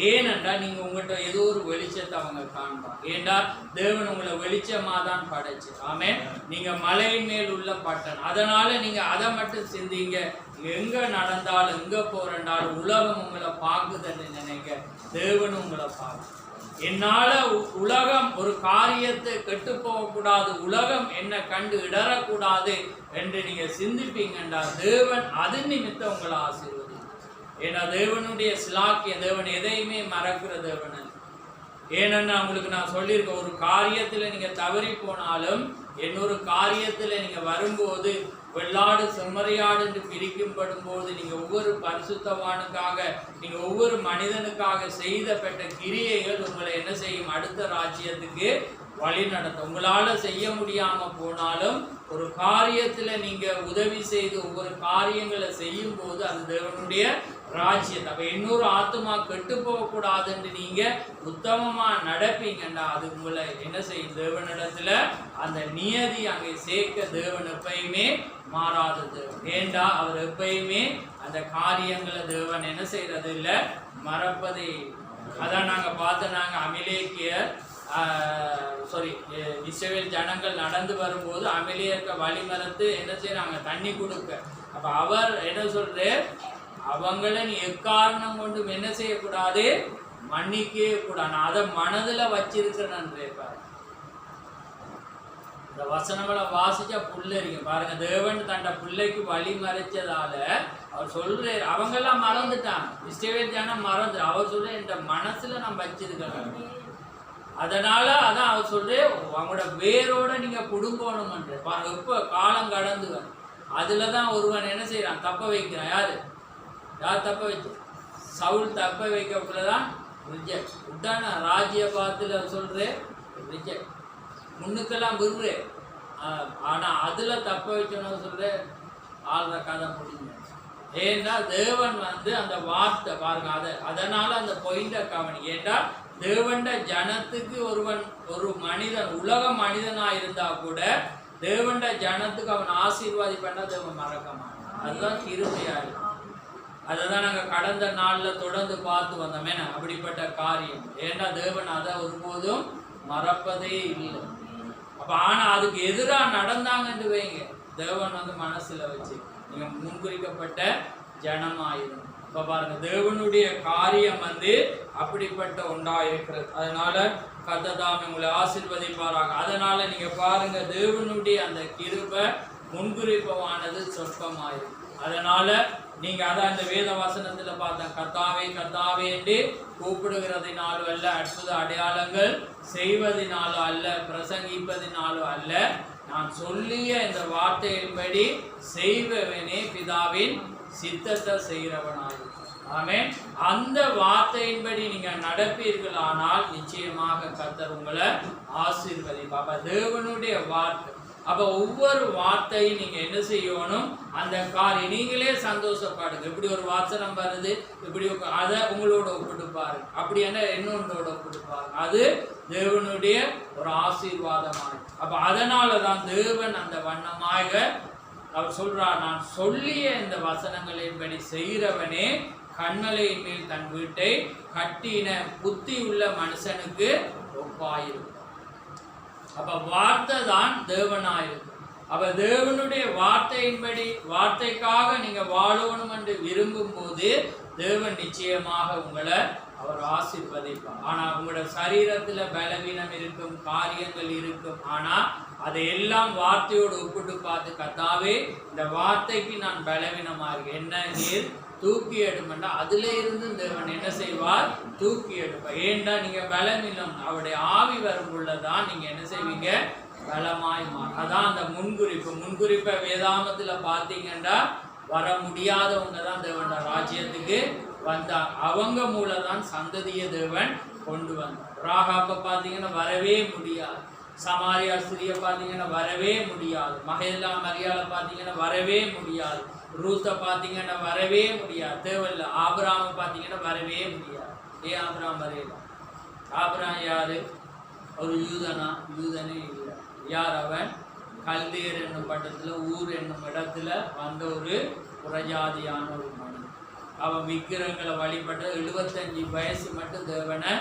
ஏனென்றால் நீங்க உங்கள்கிட்ட ஏதோ ஒரு வெளிச்சத்தை அவங்க காண்பாங்க. ஏண்டா தேவன் உங்களை வெளிச்சமா தான் படைச்சு. ஆமே. நீங்க மலையின் மேல் உள்ள பட்டன். அதனால நீங்க அதை மட்டும் சிந்திங்க. எங்க நடந்தாலும் எங்க போறண்டாலும் உலகம் உங்களை பார்க்குதுன்னு நினைக்க, தேவன் உங்களை பார்க்கும். என்னால உலகம் ஒரு காரியத்தை கெட்டு போகக்கூடாது, உலகம் என்ன கண்டு இடரக்கூடாது என்று நீங்க சிந்திப்பீங்கண்டா தேவன் அது நிமித்தம் உங்களை ஆசீர்வதி. ஏன்னா தேவனுடைய சிலாக்கிய தேவன் எதையுமே மறக்கிற தேவன். ஏன்னா உங்களுக்கு நான் சொல்லியிருக்கேன், ஒரு காரியத்துல நீங்க தவறி போனாலும் இன்னொரு காரியத்துல நீங்க வரும்போது வெள்ளாடு செம்மறியாடு என்று பிரிக்கப்படும் போது நீங்க ஒவ்வொரு பரிசுத்தவானுக்காக நீங்க ஒவ்வொரு மனிதனுக்காக செய்த பெற்ற கிரியைகள் உங்களை என்ன செய்யும், அடுத்த ராஜ்யத்துக்கு வழி நடத்தும். உங்களால செய்ய முடியாம போனாலும் ஒரு காரியத்துல நீங்க உதவி செய்து ஒவ்வொரு காரியங்களை செய்யும் போது அது தேவனுடைய ராஜ்யத்தை. அப்ப இன்னொரு ஆத்மா கெட்டு போகக்கூடாது என்று நீங்க உத்தமமா நடப்பீங்கன்னா அது உங்களை என்ன செய்யும், தேவனிடத்துல அந்த நியதி அங்கே சேர்க்க தேவன் எப்பயுமே மாறாத தேவன். ஏண்டா அவர் எப்பயுமே அந்த காரியங்களை தேவன் என்ன செய்யறது இல்லை, மறப்பதே. அதான் நாங்க பார்த்த நாங்க அமிலேக்கியர் இஸ்ரவேல் ஜனங்கள் நடந்து வரும்போது அமிலேயர்க்க வழி மறந்து என்ன செய்யறாங்க, தண்ணி கொடுக்க. அப்ப அவர் என்ன சொல்ற, அவங்கள நீ எக்காரணம் கொண்டும் என்ன செய்யக்கூடாது, மன்னிக்கவே கூடாது. நான் அதை மனதுல வச்சிருக்கிறேன். இந்த வசனங்களை வாசிச்சா புள்ளறிங்க பாருங்க. தேவன் தண்ட பிள்ளைக்கு வழி மறைச்சதால அவர் சொல்றாரு, அவங்கெல்லாம் மறந்துட்டாங்க, இஸ்ரவேல் ஜனம் மறந்து. அவர் சொல்ற இந்த மனசுல நான் வச்சிருக்கிறேன். அதனால அதான் அவர் சொல்றே, அவங்களோட வேரோட நீங்க குடும்பணும்ன்ற பாருங்க. எப்ப காலம் கடந்து அதுலதான் ஒருவன் என்ன செய்யறான், தப்ப வைக்கிறான். யார் தப்ப வச்சு, சவுல் தப்ப வைக்கக்குள்ளதான் ரிஜெக்ட். உட்டான ராஜ்யபாத்துல சொல்றே ரிஜெக்ட், முன்னுக்கெல்லாம் விடுறே. ஆனா அதுல தப்ப வைக்கணும் சொல்ற ஆள்ற கதை முடிஞ்சு. ஏன்னா தேவன் அந்த வார்த்தை பாருங்க, அதனால அந்த பொயிண்ட கவனி. ஏண்டா தேவண்ட ஜனத்துக்கு ஒருவன் ஒரு மனிதன் உலக மனிதனா இருந்தா கூட தேவண்ட ஜனத்துக்கு அவன் ஆசீர்வாதி பண்ணா தேவன் மறக்க மாட்டான். அதுதான் கிருபையா இருக்கும். அதைதான் நாங்க கடந்த நாள்ல தொடர்ந்து பார்த்து வந்தோமே அப்படிப்பட்ட காரியம். ஏன்னா தேவன் அதை ஒருபோதும் மறப்பதே இல்லை. அப்ப ஆனா அதுக்கு எதிராக நடந்தாங்கன்னு வைங்க, தேவன் மனசுல வச்சு நீங்க முன்குறிக்கப்பட்ட ஜனமாயிரும். இப்ப பாருங்க, தேவனுடைய காரியம் அப்படிப்பட்ட ஒன்றா இருக்கிறது. அதனால கர்த்தர் உங்களை ஆசீர்வதிப்பாராக. அதனால நீங்க பாருங்க, தேவனுடைய அந்த கிருபை முன்குறிப்பவானது சொற்பமாயிரும். அதனால நீங்க அதான் இந்த வேத வசனத்துல பார்த்தா, கர்த்தாவே கர்த்தாவே என்று கூப்பிடுகிறதினாலும் அல்ல, அற்புத அடையாளங்கள் செய்வதனாலும் அல்ல, பிரசங்கிப்பதினாலும் அல்ல, நான் சொல்லிய இந்த வார்த்தையின்படி செய்பவனே பிதாவின் சித்தத்தை செய்கிறவனாகும். ஆமென். அந்த வார்த்தையின்படி நீங்க நடப்பீர்களானால் நிச்சயமாக கர்த்தர் உங்களை ஆசீர்வதிப்பார். அப்ப தேவனுடைய வார்த்தை. அப்ப ஒவ்வொரு வார்த்தையும் நீங்க என்ன செய்யணும், அந்த காரியம் நீங்களே சந்தோஷப்படுங்க. இப்படி ஒரு வாசனம் வருது, இப்படி அதை உங்களோட ஒப்பிடுப்பாரு, அப்படி என்ன இன்னொன்றோட ஒப்பிடுப்பாரு, அது தேவனுடைய ஒரு ஆசீர்வாதமாக. அப்ப அதனாலதான் தேவன் அந்த வண்ணமாக அவர் சொல்றார், நான் சொல்லிய இந்த வசனங்களின்படி செய்கிறவனே கண்மலையின் மேல் தன் வீட்டை கட்டின புத்தி உள்ள மனுஷனுக்கு ஒப்பாயிருக்கும். அப்ப வார்த்தை தான் தேவனாயிருக்கும். அப்ப தேவனுடைய வார்த்தையின்படி வார்த்தைக்காக நீங்க வாழணும் என்று விரும்பும் போது தேவன் நிச்சயமாக உங்களை அவர் ஆசீர்வதிப்பார். ஆனா உங்களோட சரீரத்துல பலவீனம் இருக்கும், காரியங்கள் இருக்கும். ஆனா அதையெல்லாம் வார்த்தையோடு ஒப்பிட்டு பார்த்து, கர்த்தாவே இந்த வார்த்தைக்கு நான் பலவீனமா இருக்கேன், என்ன நீர் தூக்கி எடுமெண்டா அதுல இருந்து தேவன் என்ன செய்வார், தூக்கி எடுப்பார். ஏண்டா நீங்க பலவீனம், அவருடைய ஆவி வரும்பொழுதுதான் நீங்க என்ன செய்வீங்க, பலமாய் மாறும். அதான் அந்த முன்குறிப்பை வேதாமத்துல பார்த்தீங்கன்னா வர முடியாதவங்க தான் தேவன் ராஜ்யத்துக்கு வந்தாங்க. அவங்க மூலதான் சந்ததிய தேவன் கொண்டு வந்தார். ராகாப்ப பார்த்தீங்கன்னா வரவே முடியாது. சமாரியா ஸ்திரியை பார்த்தீங்கன்னா வரவே முடியாது. மகேலா மரியாதை பார்த்தீங்கன்னா வரவே முடியாது. ரூத்தை பார்த்தீங்கன்னா வரவே முடியாது. தேவையில்ல. ஆபிரகாமை பார்த்தீங்கன்னா வரவே முடியாது. ஏன் ஆபிரகாம் வரையல? ஆபிரகாம் யாரு? ஒரு யூதனா? யூதனே இல்லை. யார் அவன்? கல்தேர் என்னும் பட்டத்தில் ஊர் என்னும் இடத்துல வந்த ஒரு புறஜாதியான ஒரு மனிதன். அவன் விக்கிரங்களை வழிபட்ட 75 வயசு மட்டும் தேவனை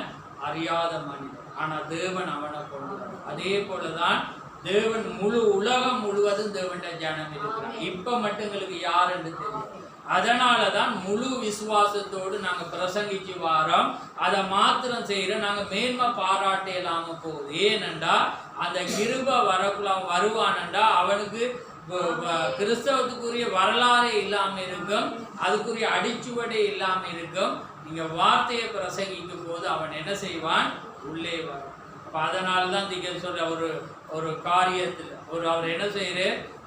அறியாத மனிதன். ஆனா தேவன் அவனை கொண்டு. அதே போலதான் தேவன் முழு உலகம் முழுவதும் தேவனுடைய ஜனம் இருக்கிறார். இப்ப மட்டும் எங்களுக்கு யார் என்று தெரியும். அதனாலதான் முழு விசுவாசத்தோடு நாங்க பிரசங்கிச்சு வாரோம். அதை மாத்திரம் செய்யற நாங்க மேன்மை பாராட்ட இல்லாம போகுது. ஏனென்றா அந்த கிருப வரக்குள்ள அவன் வருவானண்டா அவனுக்கு கிறிஸ்தவத்துக்குரிய வரலாறே இல்லாம இருக்கும், அதுக்குரிய அடிச்சுவடே இல்லாம இருக்கும். நீங்க வார்த்தையை பிரசங்கிக்கும் போது அவன் என்ன செய்வான்? உள்ளே வரும். அப்ப அதனாலதான் நீங்க சொல்ற ஒரு காரியத்துல அவர் என்ன செய்யறாரு?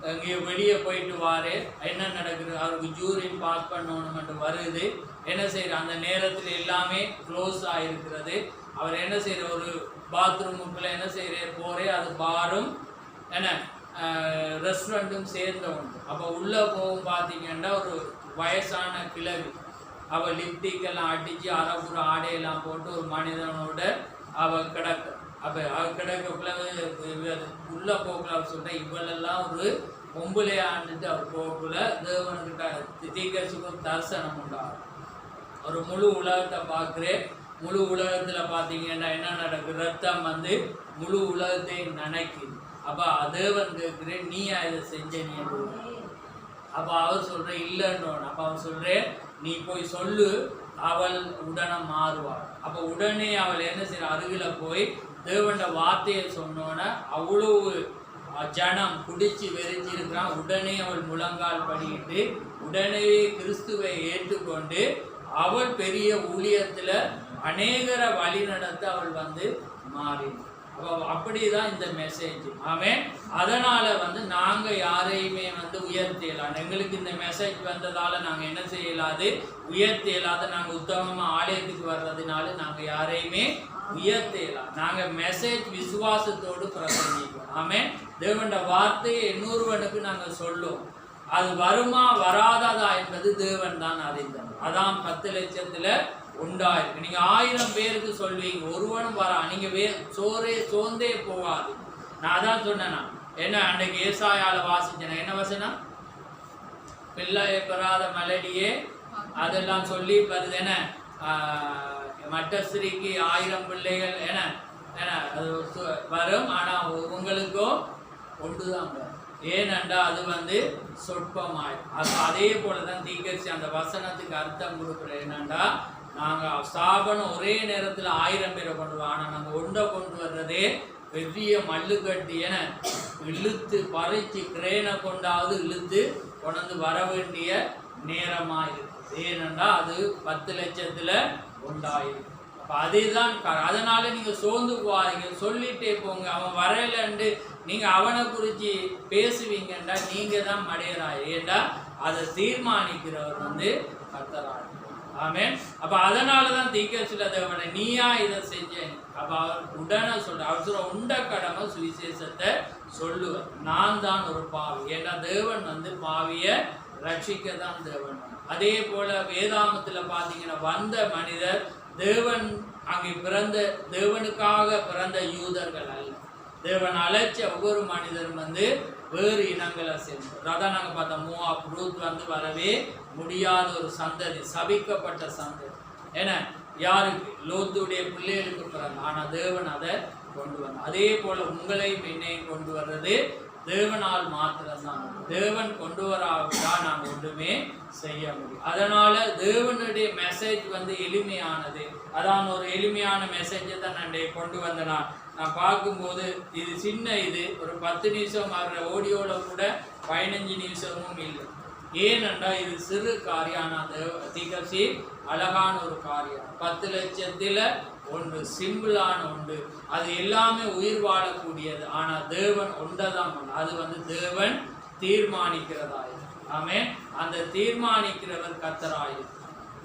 அங்கே வெளியே போயிட்டு வாரு, என்ன நடக்குது? அவருக்கு ஜூரின் பாஸ் பண்ணணும்னு வருது. என்ன செய்யற? அந்த நேரத்தில் எல்லாமே க்ளோஸ் ஆகிருக்கிறது. அவர் என்ன செய்யற? ஒரு பாத்ரூமுக்குள்ள என்ன செய்யற? போறே, அது பாரும் என்ன ரெஸ்டாரண்ட்டும் சேர்ந்த உண்டு. அப்போ உள்ளே போகும் பார்த்தீங்கன்னா ஒரு வயசான கிழவி. அவள் லிப்டிக்கெல்லாம் அடித்து அரைப்புற ஆடையெல்லாம் போட்டு ஒரு மனிதனோட அவள் கிடக்க. அப்போ அவள் கிடக்கக்குள்ள உள்ளே போக்குள்ள அவர் சொல்ற இவளெல்லாம் ஒரு பொம்பளையாண்டுட்டு அவர் போக்குள்ள தேவனுக்கிட்ட தீர்க்கதரிசிக்கு ஒரு தரிசனம் உண்டாகும். ஒரு முழு உலகத்தை பார்க்குறேன். முழு உலகத்தில் பார்த்தீங்கன்னா என்ன நடக்குது? ரத்தம் வந்து முழு உலகத்தையும் நினைக்குது. அப்போ தேவன் கேட்குறேன், நீ இதை செஞ்ச? நீ அப்போ அவர் சொல்ற இல்லைன்னு. அப்போ அவர் சொல்றேன், நீ போய் சொல்லு, அவள் உடனே மாறுவாள். அப்போ உடனே அவள் என்ன செய்ய? அருகில் போய் தேவண்ட வார்த்தையை சொன்னோன்னே அவ்வளவு ஜனம் குடிச்சு வெறிச்சிருக்கிறான். உடனே அவள் முழங்கால் படிக்கிட்டு உடனே கிறிஸ்துவை ஏற்றுக்கொண்டு அவள் பெரிய ஊழியத்தில் அநேகரை வழி நடத்த அவள் வந்து மாறினாள். அப்படிதான் இந்த மெசேஜ். ஆமென். அதனால வந்து நாங்க யாரையுமே வந்து உயர்த்தலாம். எங்களுக்கு இந்த மெசேஜ் வந்ததால நாங்க என்ன செய்யலாது? உயர்த்தலாத. நாங்க உத்தமமா ஆலயத்துக்கு வர்றதுனால நாங்க யாரையுமே உயர்த்தலாம். நாங்க மெசேஜ் விசுவாசத்தோடு பிரசங்கிப்போம். ஆமென். தேவனுடைய வார்த்தையை இன்னொருவனுக்கு நாங்க சொல்லுவோம். அது வருமா வராததா என்பது தேவன் தான் அறிந்தார். அதான் 10 லட்சத்துல உண்டாயிருக்கு. நீங்க 1000 பேருக்கு சொல்வீங்க, ஒருவனும் வரா. நீங்க சோர்ந்தே போகாது. நான் அதான் சொன்னேன்னா என்ன அன்றைக்கு ஏசாயால வாசிச்சேன். என்ன வசனம்? பிள்ளையை பெறாத மலடியே அதெல்லாம் சொல்லி வருது. என்ன மற்ற ஸ்திரீக்கு 1000 பிள்ளைகள் என அது வரும், ஆனா உங்களுக்கோ ஒன்றுதான் வரும். ஏனென்றா அது வந்து சொற்பமாய். அதே போலதான் தீர்க்கதரிசி அந்த வசனத்துக்கு அர்த்தம் கொடுக்குற. என்னண்டா நாங்கள் ஸ்தாபனம் ஒரே நேரத்தில் 1000 பேரை கொண்டு வரோம். ஆனால் நாங்கள் ஒன்றை கொண்டு வர்றதே பெரிய மல்லுக்கட்டி என இழுத்து பறித்து கிரேனை கொண்டாவது இழுத்து கொண்டு வர வேண்டிய நேரமாக இருக்குது. ஏனென்றா அது 10 லட்சத்தில் உண்டாயிருக்கு. அப்போ அதேதான். அதனால நீங்கள் சோர்ந்து போவாங்க, சொல்லிட்டே போங்க. அவன் வரையிலண்டு நீங்கள் அவனை குறித்து பேசுவீங்கன்றா நீங்கள் தான் மடையறாய். ஏண்டா அதை தீர்மானிக்கிறவர் வந்து கர்த்தராய். ஆமென். அப்ப அதனாலதான் தீர்க்கதரிசில தேவனை நீயா இதை செஞ்ச. அப்ப அவர் உடனே சொல்ற. அவர் சொல்ற உண்ட கடமை சுவிசேஷத்தை சொல்லுவார். நான் தான் ஒரு பாவி. ஏன்னா தேவன் வந்து பாவிய ரட்சிக்க தான் தேவன். அதே போல வேதாமத்துல பாத்தீங்கன்னா வந்த மனிதர் தேவன் அங்கே பிறந்த தேவனுக்காக பிறந்த யூதர்கள் அல்ல. தேவன் அழைச்ச ஒவ்வொரு மனிதரும் வந்து வேறு இனங்களை சேர்ந்தோம். அதான் நாங்கள் பார்த்தோம். மோவாப், ரூத் வந்து வரவே முடியாத ஒரு சந்ததி, சபிக்கப்பட்ட சந்ததி. ஏன்னா யாருக்கு? லோத்துடைய பிள்ளைகளுக்கு பிறந்த. ஆனால் தேவன் அதை கொண்டு வந்தார். அதே போல உங்களையும் என்னையும் கொண்டு வர்றது தேவனால் மாத்திரம்தான். தேவன் கொண்டு வராவிட்டால் நாங்கள் ஒன்றுமே செய்ய முடியும். அதனால தேவனுடைய மெசேஜ் வந்து எளிமையானது. அதான் ஒரு எளிமையான மெசேஜை தான் நான் கொண்டு வந்தேன். நான் பார்க்கும்போது இது சின்ன, இது ஒரு 10 நிமிஷம் வர்ற ஆடியோவில் கூட 15 நிமிஷமும் இல்லை. ஏனென்றா இது சிறு காரியம். தீர்க்கதரிசி அழகான ஒரு காரியம். 10 லட்சத்தில் ஒன்று, சிம்பிளான ஒன்று. அது எல்லாமே உயிர் வாழக்கூடியது. ஆனால் தேவன் ஒன்றைதான். அது வந்து தேவன் தீர்மானிக்கிறதாயிரு. ஆமென். அந்த தீர்மானிக்கிறவர் கர்த்தராயிரு.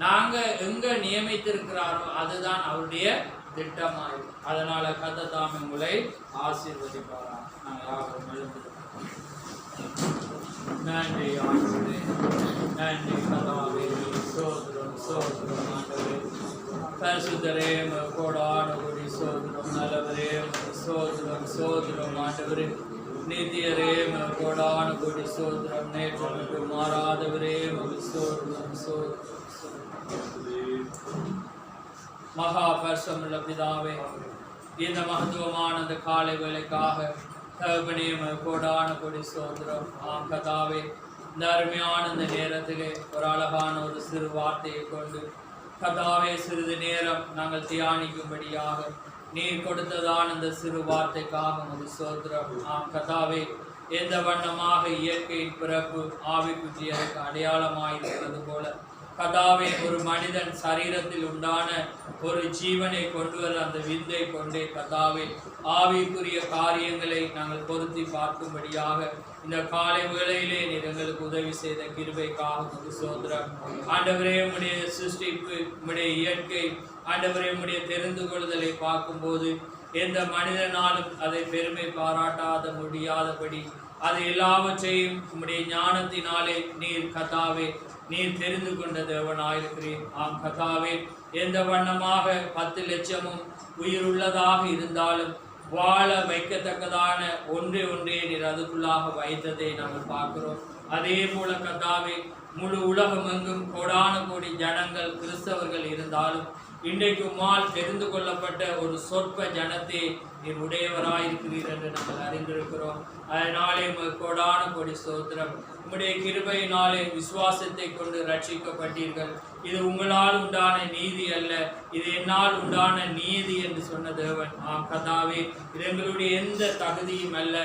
நாங்க எங்க நியமித்திருக்கிறாரோ அதுதான் அவருடைய திட்டமாயிருக்கும். அதனால கர்த்தர் தாமே உங்களை ஆசீர்வதிப்பாரா. நாங்கள் யாரும் எழுந்திருக்கிறோம். நன்றி ஆண்டவரே, நன்றி கர்த்தாவே, சோதரம் சோதரம் ஆண்டவரே, பரிசுத்தரே, கோடான கோடி சோதரம், நல்லவரே சோதரம் சோதரம் ஆண்டவரே, நித்தியரே கோடான கோடி சோதரம், நேற்று மாறாதவரே சோதரம் சோதரம். மகா பரிசுத்தமுள்ள பிதாவே, இந்த மகத்துவமான அந்த காலை வேளைக்காக தகப்பனே கோடான கொடி சோதரம். ஆம் கர்த்தாவே, இந்த அருமையான இந்த நேரத்திலே ஒரு அழகான ஒரு சிறு வார்த்தையை கொண்டு கர்த்தாவே சிறிது நேரம் நாங்கள் தியானிக்கும்படியாக நீர் கொடுத்ததான அந்த சிறு வார்த்தைக்காக ஒரு சோதரம். ஆம் கர்த்தாவே, எந்த வண்ணமாக இயற்கையின் பிறப்பு ஆவிக்குரியருக்கு அடையாளமாயிருக்கிறது போல கர்த்தாவே, ஒரு மனிதன் சரீரத்தில் உண்டான ஒரு ஜீவனை கொண்டு வர அந்த விந்தை கொண்டே கர்த்தாவே ஆவிக்குரிய காரியங்களை நாங்கள் பொருத்தி பார்க்கும்படியாக இந்த காலை வேளையிலே நீர் எங்களுக்கு உதவி செய்த கிருபைக்காக சோதரம். ஆண்டவரே, உம்முடைய சிருஷ்டிப்பு, உம்முடைய இயற்கை, ஆண்டவரே உம்முடைய தெரிந்து கொள்ளுதலை பார்க்கும்போது எந்த மனிதனாலும் அதை பெருமை பாராட்டாத முடியாதபடி அது எல்லாவற்றையும் உம்முடைய ஞானத்தினாலே நீர் கர்த்தாவே நீர் தெரிந்து கொண்ட தேவனாயிருக்கிறீர். ஆம் கர்த்தாவே, எந்த வண்ணமாக 10 லட்சமும் உயிர் உள்ளதாக இருந்தாலும் வாழ வைக்கத்தக்கதான ஒன்றே நீர் அதுக்குள்ளாக வைத்ததை நாங்கள் பார்க்கிறோம். அதே போல கர்த்தாவே, முழு உலகம் எங்கும் கோடான கோடி ஜனங்கள் கிறிஸ்தவர்கள் இருந்தாலும் இன்றைக்கு உம்மால் தெரிந்து கொள்ளப்பட்ட ஒரு சொற்ப ஜனத்தை நீர் உடையவராயிருக்கிறீர் என்று நாங்கள் அறிந்திருக்கிறோம். அதனாலே கோடான கோடி ஸ்தோத்திரம். உம்முடைய கிருபையினாலே விசுவாசத்தை கொண்டு ரட்சிக்கப்பட்டீர்கள். இது உங்களால் உண்டான நீதி அல்ல, இது என்னால் உண்டான நீதி என்று சொன்ன தேவன். ஆம் கர்த்தாவே, இது எங்களுடைய எந்த தகுதியும் அல்ல,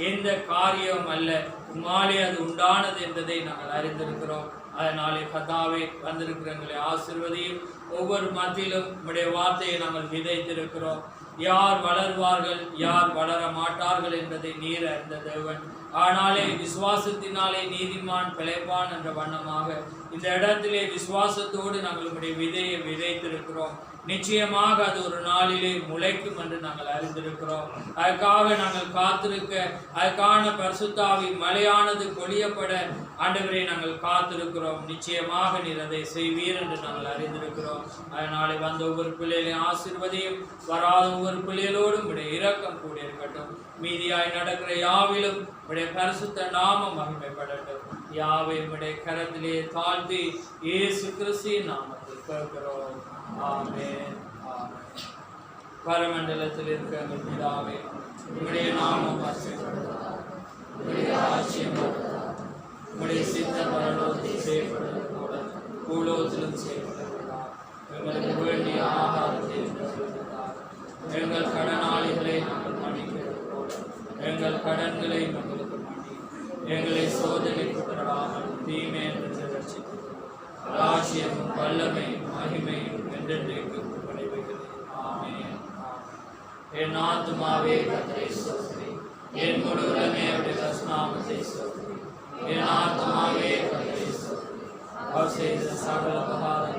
எந்த காரியம் அல்ல, உம்மாலே அது உண்டானது என்பதை நாங்கள் அறிந்திருக்கிறோம். அதனாலே கர்த்தாவே, வந்திருக்கிற எங்களை ஆசீர்வதியும். ஒவ்வொரு மத்தியிலும் உம்முடைய வார்த்தையை நாங்கள் விதைத்திருக்கிறோம். யார் வளர்வார்கள், யார் வளர மாட்டார்கள் என்பதை நீர் அறிந்த தேவன். ஆனாலே விசுவாசத்தினாலே நீதிமான் பிழைப்பான் என்ற வண்ணமாக இந்த இடத்திலே விசுவாசத்தோடு நாங்கள் உம்முடைய விதையை விதைத்திருக்கிறோம். நிச்சயமாக அது ஒரு நாளிலே முளைக்கும் என்று நாங்கள் அறிந்திருக்கிறோம். அதுக்காக நாங்கள் காத்திருக்க, அதுக்கான பரிசுத்தாவி மழையானது பொழியப்பட ஆண்டவரை நாங்கள் காத்திருக்கிறோம். நிச்சயமாக நீர் அதை செய்வீர் என்று நாங்கள் அறிந்திருக்கிறோம். அதனாலே வந்த ஒவ்வொரு பிள்ளைகளையும் ஆசீர்வதியும், வராத ஒவ்வொரு பிள்ளைகளோடும் உடைய இரக்கம் கூட இருக்கட்டும். மீதியாய் நடக்கிற யாவிலும் உடைய பரிசுத்த நாமம் மகிமைப்படட்டும். யாவை உடைய கரத்திலே தாழ்த்தி இயேசு கிறிஸ்துவின் நாமத்தில் கேட்கிறோம். ஆமென். ஆமென். பரமண்டலத்தில் இருக்கிற எங்கள் பிதாவே, உம்முடைய நாமம் பரிசுத்தப்படுவதாக, உம்முடைய ராஜ்யம் வருவதாக, உம்முடைய சித்தம் பரலோகத்தில் செய்யப்படுவது போல பூலோகத்திலும் செய்யப்படுவதாக. எங்களுக்கு வேண்டிய ஆகாரத்தை தருவதாக. எங்கள் கடனாளிகளை நாங்கள் மன்னிக்கிறது போல எங்கள் கடன்களை எங்களுக்கு மன்னி. எங்களை சோதனைக்கு விடாமல் தீமை என்று ரட்சித்து ராஜ்யமும் வல்லமையும் மகிமையும் என்றென்றைக்கு விளைவுகிறது. ஆமென். என் ஆத்துமாவே கர்த்தரை ஸ்தோத்திரி, என் முழு உலகமே அவருடைய நாமத்தை ஸ்தோத்திரி. என் ஆத்துமாவே கர்த்தரை ஸ்தோத்திரி, அவர் செய்த சகல உபகாரங்களை